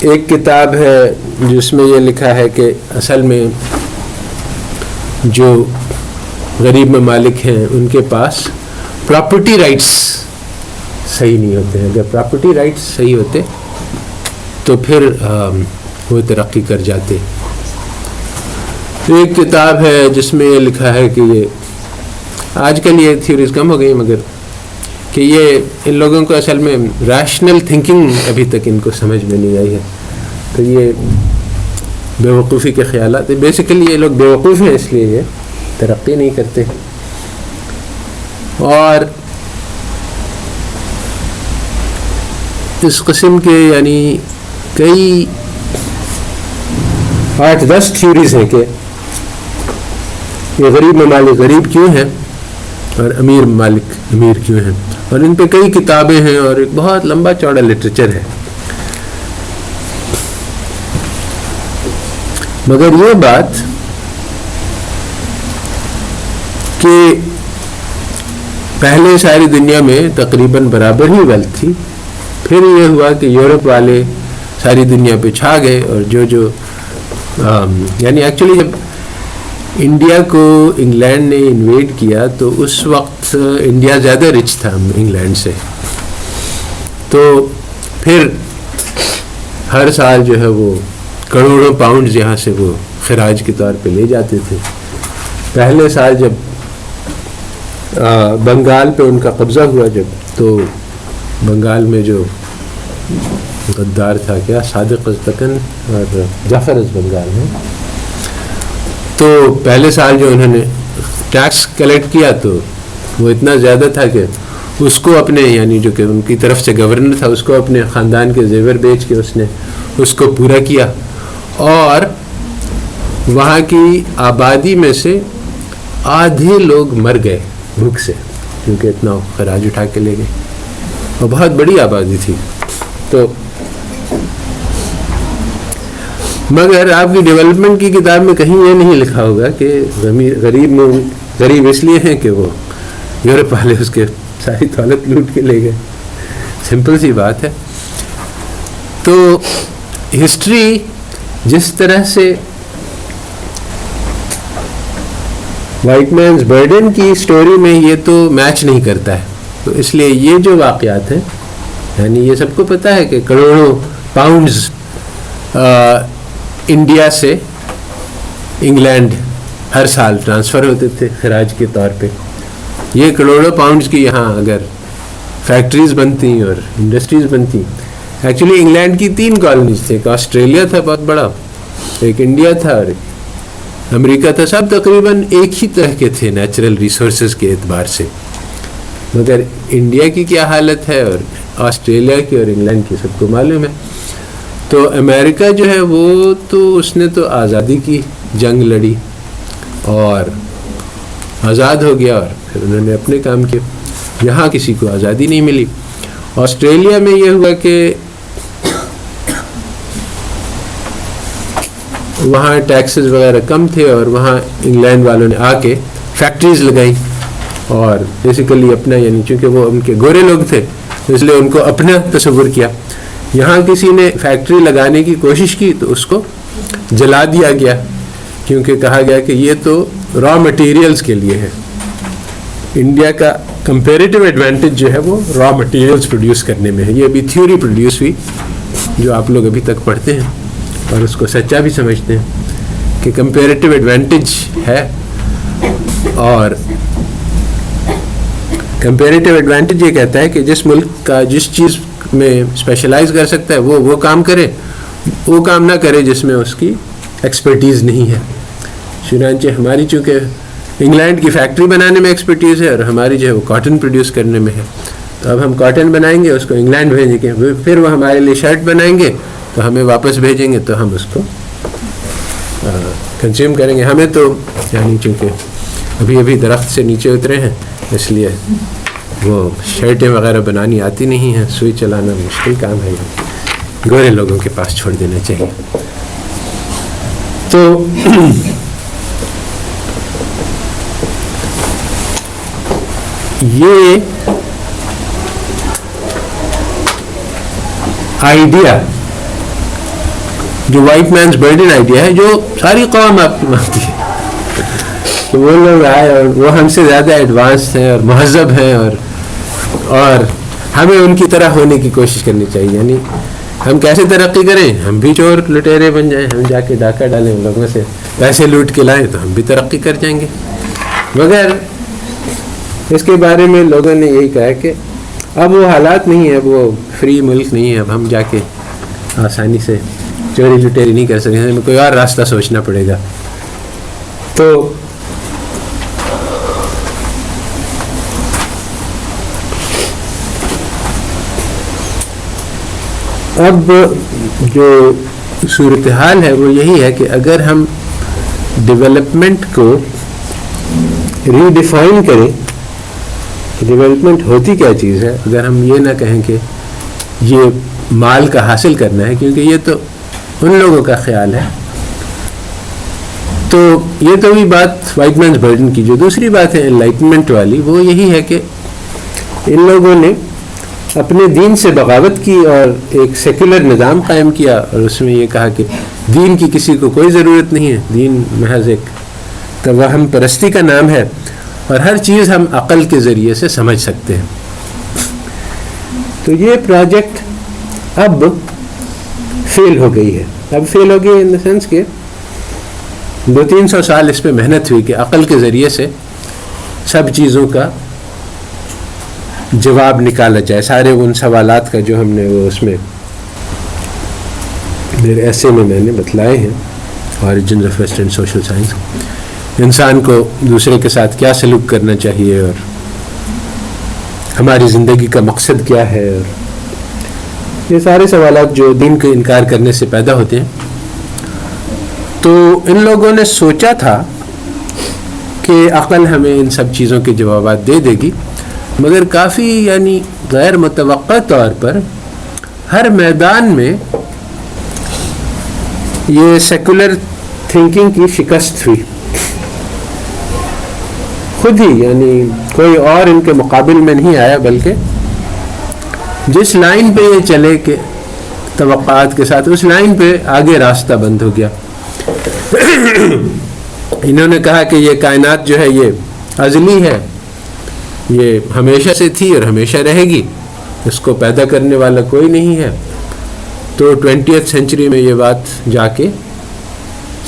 ایک کتاب ہے جس میں یہ لکھا ہے کہ اصل میں جو غریب ممالک ہیں ان کے پاس پراپرٹی رائٹس صحیح نہیں ہوتے ہیں. اگر پراپرٹی رائٹس صحیح ہوتے تو پھر وہ ترقی کر جاتے. تو ایک کتاب ہے جس میں یہ لکھا ہے کہ یہ آج کل یہ تھیوریز کم ہو گئی مگر کہ یہ ان لوگوں کو اصل میں ریشنل تھنکنگ ابھی تک ان کو سمجھ میں نہیں آئی ہے. تو یہ بیوقوفی کے خیالات، بیسیکلی یہ لوگ بیوقوف ہیں اس لیے یہ ترقی نہیں کرتے. اور اس قسم کے یعنی کئی 8-10 تھیوریز ہیں کہ یہ غریب ممالک غریب کیوں ہیں اور امیر ممالک امیر کیوں ہیں، اور ان پہ کئی کتابیں ہیں اور ایک بہت لمبا چوڑا لٹریچر ہے. مگر یہ بات کہ پہلے ساری دنیا میں تقریباً برابر ہی ویلتھ تھی، پھر یہ ہوا کہ یورپ والے ساری دنیا پہ چھا گئے، اور جو یعنی ایکچولی جب انڈیا کو انگلینڈ نے انویڈ کیا تو اس وقت انڈیا زیادہ رچ تھا انگلینڈ سے. تو پھر ہر سال جو ہے وہ کروڑوں پاؤنڈز یہاں سے وہ خراج کے طور پہ لے جاتے تھے. پہلے سال جب بنگال پہ ان کا قبضہ ہوا جب، تو بنگال میں جو غدار تھا کیا صادق ازتکن اور جعفر از بنگال ہے، تو پہلے سال جو انہوں نے ٹیکس کلیکٹ کیا تو وہ اتنا زیادہ تھا کہ اس کو اپنے یعنی جو کہ ان کی طرف سے گورنر تھا اس کو اپنے خاندان کے زیور بیچ کے اس نے اس کو پورا کیا، اور وہاں کی آبادی میں سے آدھے لوگ مر گئے بھوک سے کیونکہ اتنا خراج اٹھا کے لے گئے، اور بہت بڑی آبادی تھی. تو مگر آپ کی ڈیولپمنٹ کی کتاب میں کہیں یہ نہیں لکھا ہوگا کہ غریب اس لیے ہیں کہ وہ یورپ والے اس کے ساری دولت لوٹ کے لے گئے. سمپل سی بات ہے. تو ہسٹری جس طرح سے وائٹ مینز برڈن کی سٹوری میں یہ تو میچ نہیں کرتا ہے، تو اس لیے یہ جو واقعات ہیں یعنی یہ سب کو پتہ ہے کہ کروڑوں پاؤنڈز انڈیا سے انگلینڈ ہر سال ٹرانسفر ہوتے تھے خراج کے طور پہ. یہ کروڑوں پاؤنڈز کی یہاں اگر فیکٹریز بنتی اور انڈسٹریز بنتی. ایکچولی انگلینڈ کی 3 کالونیز تھے، ایک آسٹریلیا تھا بہت بڑا، ایک انڈیا تھا اور امریکہ تھا. سب تقریباً ایک ہی طرح کے تھے نیچرل ریسورسز کے اعتبار سے. مگر انڈیا کی کیا حالت ہے اور آسٹریلیا کی اور انگلینڈ کی سب کو معلوم ہے. تو امریکہ جو ہے وہ تو اس نے تو آزادی کی جنگ لڑی اور آزاد ہو گیا، اور پھر انہوں نے اپنے کام کیے. یہاں کسی کو آزادی نہیں ملی. آسٹریلیا میں یہ ہوا کہ وہاں ٹیکسز وغیرہ کم تھے اور وہاں انگلینڈ والوں نے آ کے فیکٹریز لگائی اور بیسیکلی اپنا یعنی چونکہ وہ ان کے گورے لوگ تھے اس لیے ان کو اپنا تصور کیا. یہاں کسی نے فیکٹری لگانے کی کوشش کی تو اس کو جلا دیا گیا کیونکہ کہا گیا کہ یہ تو را مٹیریلز کے لیے ہے. انڈیا کا کمپیریٹیو ایڈوانٹیج جو ہے وہ را مٹیریلز پروڈیوس کرنے میں ہے. یہ ابھی تھیوری پروڈیوس ہوئی جو آپ لوگ ابھی تک پڑھتے ہیں اور اس کو سچا بھی سمجھتے ہیں کہ کمپیریٹیو ایڈوانٹیج ہے. اور کمپیریٹیو ایڈوانٹیج یہ کہتا ہے کہ جس ملک کا جس چیز میں اسپیشلائز کر سکتا ہے وہ کام کرے، وہ کام نہ کرے جس میں اس کی ایکسپرٹیز نہیں ہے. چنانچہ ہماری چونکہ انگلینڈ کی فیکٹری بنانے میں ایکسپرٹیز ہے اور ہماری جو ہے وہ کاٹن پروڈیوس کرنے میں ہے. تو اب ہم کاٹن بنائیں گے اس کو انگلینڈ بھیجیں گے، پھر وہ ہمارے لیے شرٹ بنائیں گے تو ہمیں واپس بھیجیں گے تو ہم اس کو کنزیوم کریں گے. ہمیں تو یعنی چونکہ ابھی درخت سے نیچے اترے ہیں اس لیے وہ شرٹیں وغیرہ بنانی آتی نہیں ہیں، سوئی چلانا مشکل کام ہے، گورے لوگوں کے پاس چھوڑ دینا چاہیے. تو یہ آئیڈیا جو وائٹ مینز برڈن آئیڈیا ہے جو ساری قوم آپ کی مانتی ہے کہ وہ لوگ آئے اور وہ ہم سے زیادہ ایڈوانس ہیں اور مہذب ہیں اور ہمیں ان کی طرح ہونے کی کوشش کرنی چاہیے. یعنی ہم کیسے ترقی کریں؟ ہم بھی چور لٹیرے بن جائیں, ہم جا کے ڈاکہ ڈالیں ان لوگوں سے, پیسے لوٹ کے لائیں تو ہم بھی ترقی کر جائیں گے. مگر اس کے بارے میں لوگوں نے یہی کہا کہ اب وہ حالات نہیں ہیں, اب وہ فری ملک نہیں ہے, اب ہم جا کے آسانی سے چوری لٹیری نہیں کر سکتے, ہمیں کوئی اور راستہ سوچنا پڑے گا. تو اب جو صورتحال ہے وہ یہی ہے کہ اگر ہم ڈیولپمنٹ کو ری ڈیفائن کریں, ڈیولپمنٹ ہوتی کیا چیز ہے, اگر ہم یہ نہ کہیں کہ یہ مال کا حاصل کرنا ہے, کیونکہ یہ تو ان لوگوں کا خیال ہے, تو یہ تو بھی بات وائٹ مینز برڈن کی. جو دوسری بات ہے انلائٹمنٹ والی, وہ یہی ہے کہ ان لوگوں نے اپنے دین سے بغاوت کی اور ایک سیکولر نظام قائم کیا, اور اس میں یہ کہا کہ دین کی کسی کو کوئی ضرورت نہیں ہے, دین محض ایک توہم پرستی کا نام ہے اور ہر چیز ہم عقل کے ذریعے سے سمجھ سکتے ہیں. تو یہ پروجیکٹ اب فیل ہو گئی ہے. اب فیل ہو گئی ان دا سینس کہ 200-300 سال اس پہ محنت ہوئی کہ عقل کے ذریعے سے سب چیزوں کا جواب نکالا جائے, سارے ان سوالات کا جو ہم نے وہ اس میں میرے ایسے میں نے بتلائے ہیں, آریجنز آف ویسٹرن سوشل سائنس, انسان کو دوسرے کے ساتھ کیا سلوک کرنا چاہیے اور ہماری زندگی کا مقصد کیا ہے, اور یہ سارے سوالات جو دین کو انکار کرنے سے پیدا ہوتے ہیں. تو ان لوگوں نے سوچا تھا کہ عقل ہمیں ان سب چیزوں کے جوابات دے دے گی, مگر کافی یعنی غیر متوقع طور پر ہر میدان میں یہ سیکولر تھنکنگ کی شکست ہوئی خود ہی. یعنی کوئی اور ان کے مقابل میں نہیں آیا, بلکہ جس لائن پہ یہ چلے کہ توقعات کے ساتھ, اس لائن پہ آگے راستہ بند ہو گیا. انہوں نے کہا کہ یہ کائنات جو ہے یہ ازلی ہے, یہ ہمیشہ سے تھی اور ہمیشہ رہے گی, اس کو پیدا کرنے والا کوئی نہیں ہے. تو 20th سینچری میں یہ بات جا کے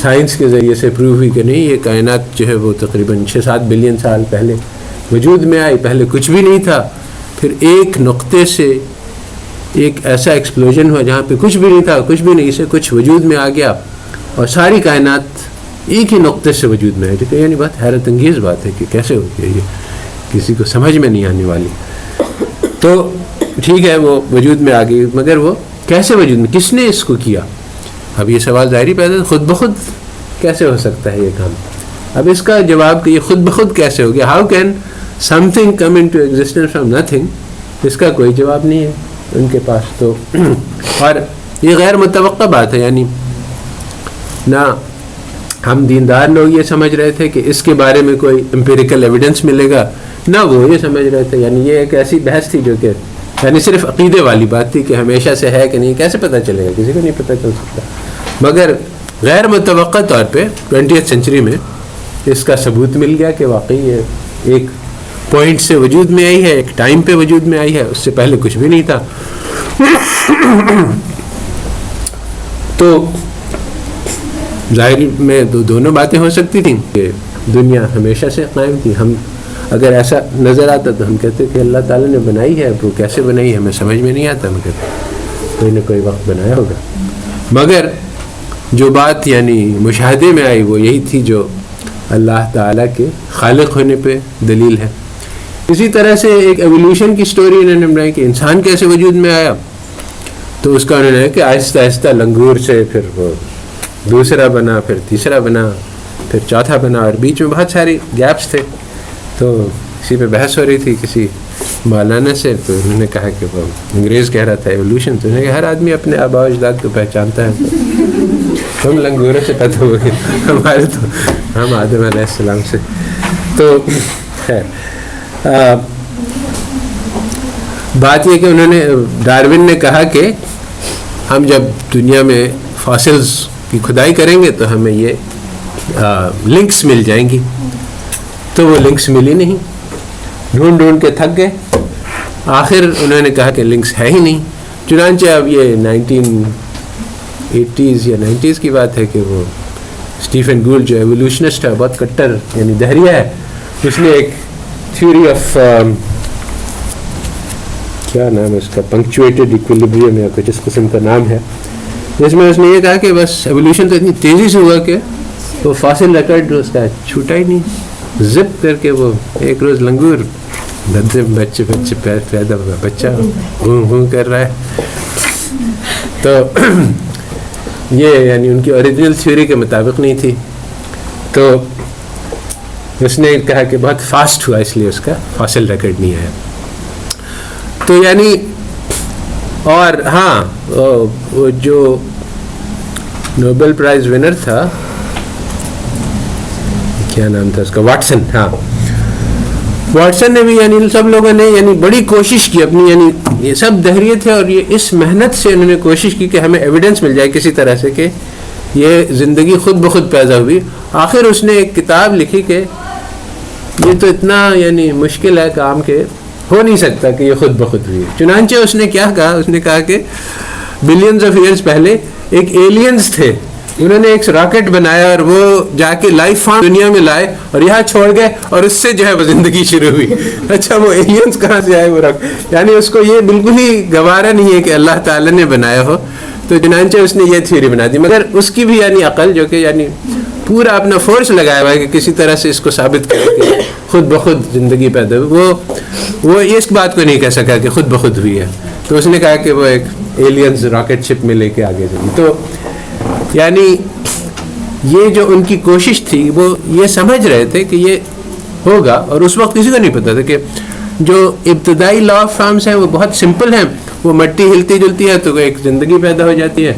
سائنس کے ذریعے سے پروو ہوئی کہ نہیں, یہ کائنات جو ہے وہ تقریباً 6-7 بلین سال پہلے وجود میں آئی, پہلے کچھ بھی نہیں تھا, پھر ایک نقطے سے ایک ایسا ایکسپلوژن ہوا جہاں پہ کچھ بھی نہیں تھا, کچھ بھی نہیں سے کچھ وجود میں آ گیا, اور ساری کائنات ایک ہی نقطے سے وجود میں ہے. یعنی بات حیرت انگیز بات ہے کہ کیسے ہو گیا, یہ کسی کو سمجھ میں نہیں آنے والی. تو ٹھیک ہے وہ وجود میں آ گئی, مگر وہ کیسے وجود میں, کس نے اس کو کیا؟ اب یہ سوال ظاہری پیدا, خود بخود کیسے ہو سکتا ہے یہ کام؟ اب اس کا جواب کہ یہ خود بخود کیسے ہو گیا, how can something come into existence from nothing, اس کا کوئی جواب نہیں ہے ان کے پاس. تو اور یہ غیر متوقع بات ہے, یعنی نہ ہم دیندار لوگ یہ سمجھ رہے تھے کہ اس کے بارے میں کوئی امپیریکل ایویڈنس ملے گا, نہ وہ یہ سمجھ رہے تھے. یعنی یہ ایک ایسی بحث تھی جو کہ یعنی صرف عقیدے والی بات تھی کہ ہمیشہ سے ہے کہ نہیں, کیسے پتہ چلے گا, کسی کو نہیں پتہ چل سکتا. مگر غیر متوقع طور پہ 20th سینچری میں اس کا ثبوت مل گیا کہ واقعی یہ ایک پوائنٹ سے وجود میں آئی ہے, ایک ٹائم پہ وجود میں آئی ہے, اس سے پہلے کچھ بھی نہیں تھا. تو ظاہر میں دونوں باتیں ہو سکتی تھیں کہ دنیا ہمیشہ سے قائم تھی. ہم اگر ایسا نظر آتا تو ہم کہتے کہ اللہ تعالیٰ نے بنائی ہے, وہ کیسے بنائی ہے ہمیں سمجھ میں نہیں آتا, مگر کوئی نہ کوئی وقت بنایا ہوگا. مگر جو بات یعنی مشاہدے میں آئی وہ یہی تھی جو اللہ تعالیٰ کے خالق ہونے پہ دلیل ہے. اسی طرح سے ایک ایولیوشن کی سٹوری انہوں نے بنائی کہ انسان کیسے وجود میں آیا, تو اس کا انہوں نے کہ آہستہ آہستہ لنگور سے پھر وہ دوسرا بنا, پھر تیسرا بنا, پھر چوتھا بنا, اور بیچ میں بہت ساری گیپس تھے. تو اسی پہ بحث ہو رہی تھی کسی مولانا سے, تو انہوں نے کہا کہ وہ انگریز کہہ رہا تھا ایولیوشن, تو انہوں نے کہا ہر آدمی اپنے آباء و اجداد کو پہچانتا ہے, ہم لنگوروں سے پیدا ہو گئے, ہمارے تو ہم آدم علیہ السلام سے. تو خیر بات یہ کہ انہوں نے ڈارون نے کہا کہ ہم جب دنیا میں فاسلز کی کھدائی کریں گے تو ہمیں یہ لنکس مل جائیں گی, تو وہ لنکس ملی نہیں, ڈھونڈ کے تھک گئے. آخر انہوں نے کہا کہ لنکس ہے ہی نہیں. چنانچہ اب یہ 1980s یا 90s کی بات ہے کہ وہ اسٹیفن گولڈ جو ایوولوشنسٹ ہے, بہت کٹر یعنی دہریہ ہے, اس نے ایک تھیوری آف کیا نام ہے اس کا, پنکچویٹڈ ایکویلیبریم یا کچھ اس قسم کا نام ہے, جس میں اس نے یہ کہا کہ بس ایوولوشن تو اتنی تیزی سے ہوا کہ وہ فاسل ریکارڈ اس کا چھوٹا ہی نہیں, زپ کر کے وہ ایک روز لنگور بچے پیدا ہوا, بچہ ہوں کر رہا ہے. تو یہ یعنی ان کی اوریجنل تھیوری کے مطابق نہیں تھی. تو اس نے کہا کہ بہت فاسٹ ہوا اس لیے اس کا فاسل ریکارڈ نہیں آیا. تو یعنی اور ہاں وہ جو نوبل پرائز ونر تھا, کیا نام تھا اس کا, واٹسن. ہاں, واٹسن نے بھی یعنی سب لوگوں نے یعنی بڑی کوشش کی اپنی, یعنی یہ سب دہریے تھے اور یہ اس محنت سے انہوں نے کوشش کی کہ ہمیں ایویڈنس مل جائے کسی طرح سے کہ یہ زندگی خود بخود پیدا ہوئی. آخر اس نے ایک کتاب لکھی کہ یہ تو اتنا یعنی مشکل ہے کام کہ ہو نہیں سکتا کہ یہ خود بخود ہوئی. چنانچہ اس نے کیا کہا, اس نے کہا کہ بلینز آف ایئرز پہلے ایک ایلینز تھے, انہوں نے ایک راکٹ بنایا اور وہ جا کے لائف فارم دنیا میں لائے اور یہاں چھوڑ گئے اور اس سے جو ہے وہ زندگی شروع ہوئی. اچھا وہ ایلینز کہاں سے آئے وہ راکٹ, یعنی اس کو یہ بالکل ہی گوارا نہیں ہے کہ اللہ تعالیٰ نے بنایا ہو. تو چنانچہ اس نے یہ تھیوری بنا دی, مگر اس کی بھی یعنی عقل جو کہ یعنی پورا اپنا فورس لگایا ہوا ہے کہ کسی طرح سے اس کو ثابت کرے کہ خود بخود زندگی پیدا ہوئی, وہ اس بات کو نہیں کہہ سکا کہ خود بخود ہوئی ہے. تو اس نے کہا کہ وہ ایک ایلینز راکٹ شپ میں لے کے آگے جائیں. تو یعنی یہ جو ان کی کوشش تھی وہ یہ سمجھ رہے تھے کہ یہ ہوگا, اور اس وقت کسی کو نہیں پتا تھا کہ جو ابتدائی لا آف فارمس ہیں وہ بہت سمپل ہیں. وہ مٹی ہلتی جلتی ہے تو ایک زندگی پیدا ہو جاتی ہے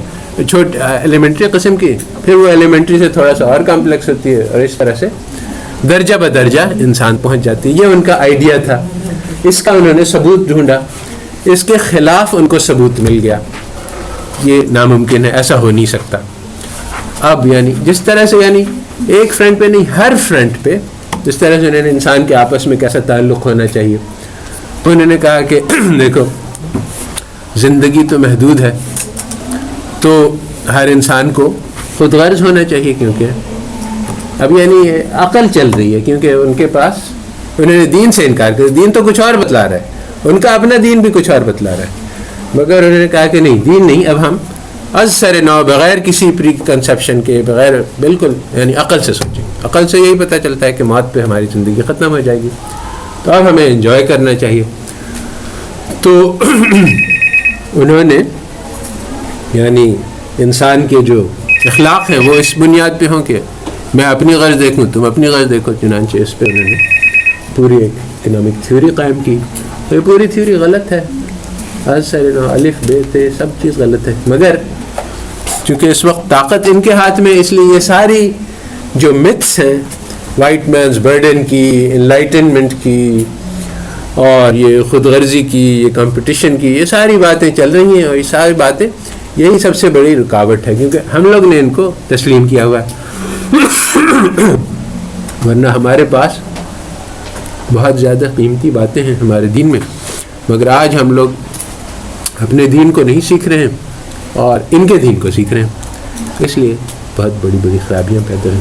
چھوٹ ایلیمنٹری قسم کی, پھر وہ ایلیمنٹری سے تھوڑا سا اور کمپلیکس ہوتی ہے, اور اس طرح سے درجہ بدرجہ انسان پہنچ جاتی ہے. یہ ان کا آئیڈیا تھا, اس کا انہوں نے ثبوت ڈھونڈا, اس کے خلاف ان کو ثبوت مل گیا. یہ ناممکن ہے, ایسا ہو نہیں سکتا. اب یعنی جس طرح سے یعنی ایک فرنٹ پہ نہیں ہر فرنٹ پہ جس طرح سے انہوں نے انسان کے آپس میں کیسا تعلق ہونا چاہیے, انہوں نے کہا کہ دیکھو زندگی تو محدود ہے, تو ہر انسان کو خود غرض ہونا چاہیے, کیونکہ اب یعنی عقل چل رہی ہے, کیونکہ ان کے پاس انہوں نے دین سے انکار کیا. دین تو کچھ اور بتلا رہا ہے, ان کا اپنا دین بھی کچھ اور بتلا رہا ہے, مگر انہوں نے کہا کہ نہیں دین نہیں, اب ہم از سر نو بغیر کسی پری کنسیپشن کے بغیر بالکل یعنی عقل سے سوچیں. عقل سے یہی پتہ چلتا ہے کہ موت پہ ہماری زندگی ختم ہو جائے گی, تو اب ہمیں انجوائے کرنا چاہیے. تو انہوں نے یعنی انسان کے جو اخلاق ہیں وہ اس بنیاد پہ ہوں کہ میں اپنی غرض دیکھوں تم اپنی غرض دیکھو. چنانچہ اس پہ انہوں نے پوری ایک اکنامک تھیوری قائم کی. تو یہ پوری تھیوری غلط ہے, از سر نو الف بے تے سب چیز غلط ہے, مگر چونکہ اس وقت طاقت ان کے ہاتھ میں, اس لیے یہ ساری جو متس ہیں وائٹ مینز برڈن کی, انلائٹنمنٹ کی, اور یہ خود غرضی کی, یہ کمپٹیشن کی, یہ ساری باتیں چل رہی ہیں, اور یہ ساری باتیں یہی سب سے بڑی رکاوٹ ہے, کیونکہ ہم لوگ نے ان کو تسلیم کیا ہوا ہے. ورنہ ہمارے پاس بہت زیادہ قیمتی باتیں ہیں ہمارے دین میں, مگر آج ہم لوگ اپنے دین کو نہیں سیکھ رہے ہیں اور ان کے دین کو سیکھ رہے ہیں, اس لیے بہت بڑی بڑی خرابیاں پیدا ہوئی.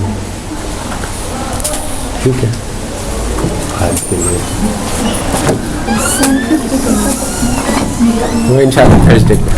ٹھیک ہے, آج کے لیے وہ انشاءاللہ تھرسڈے کو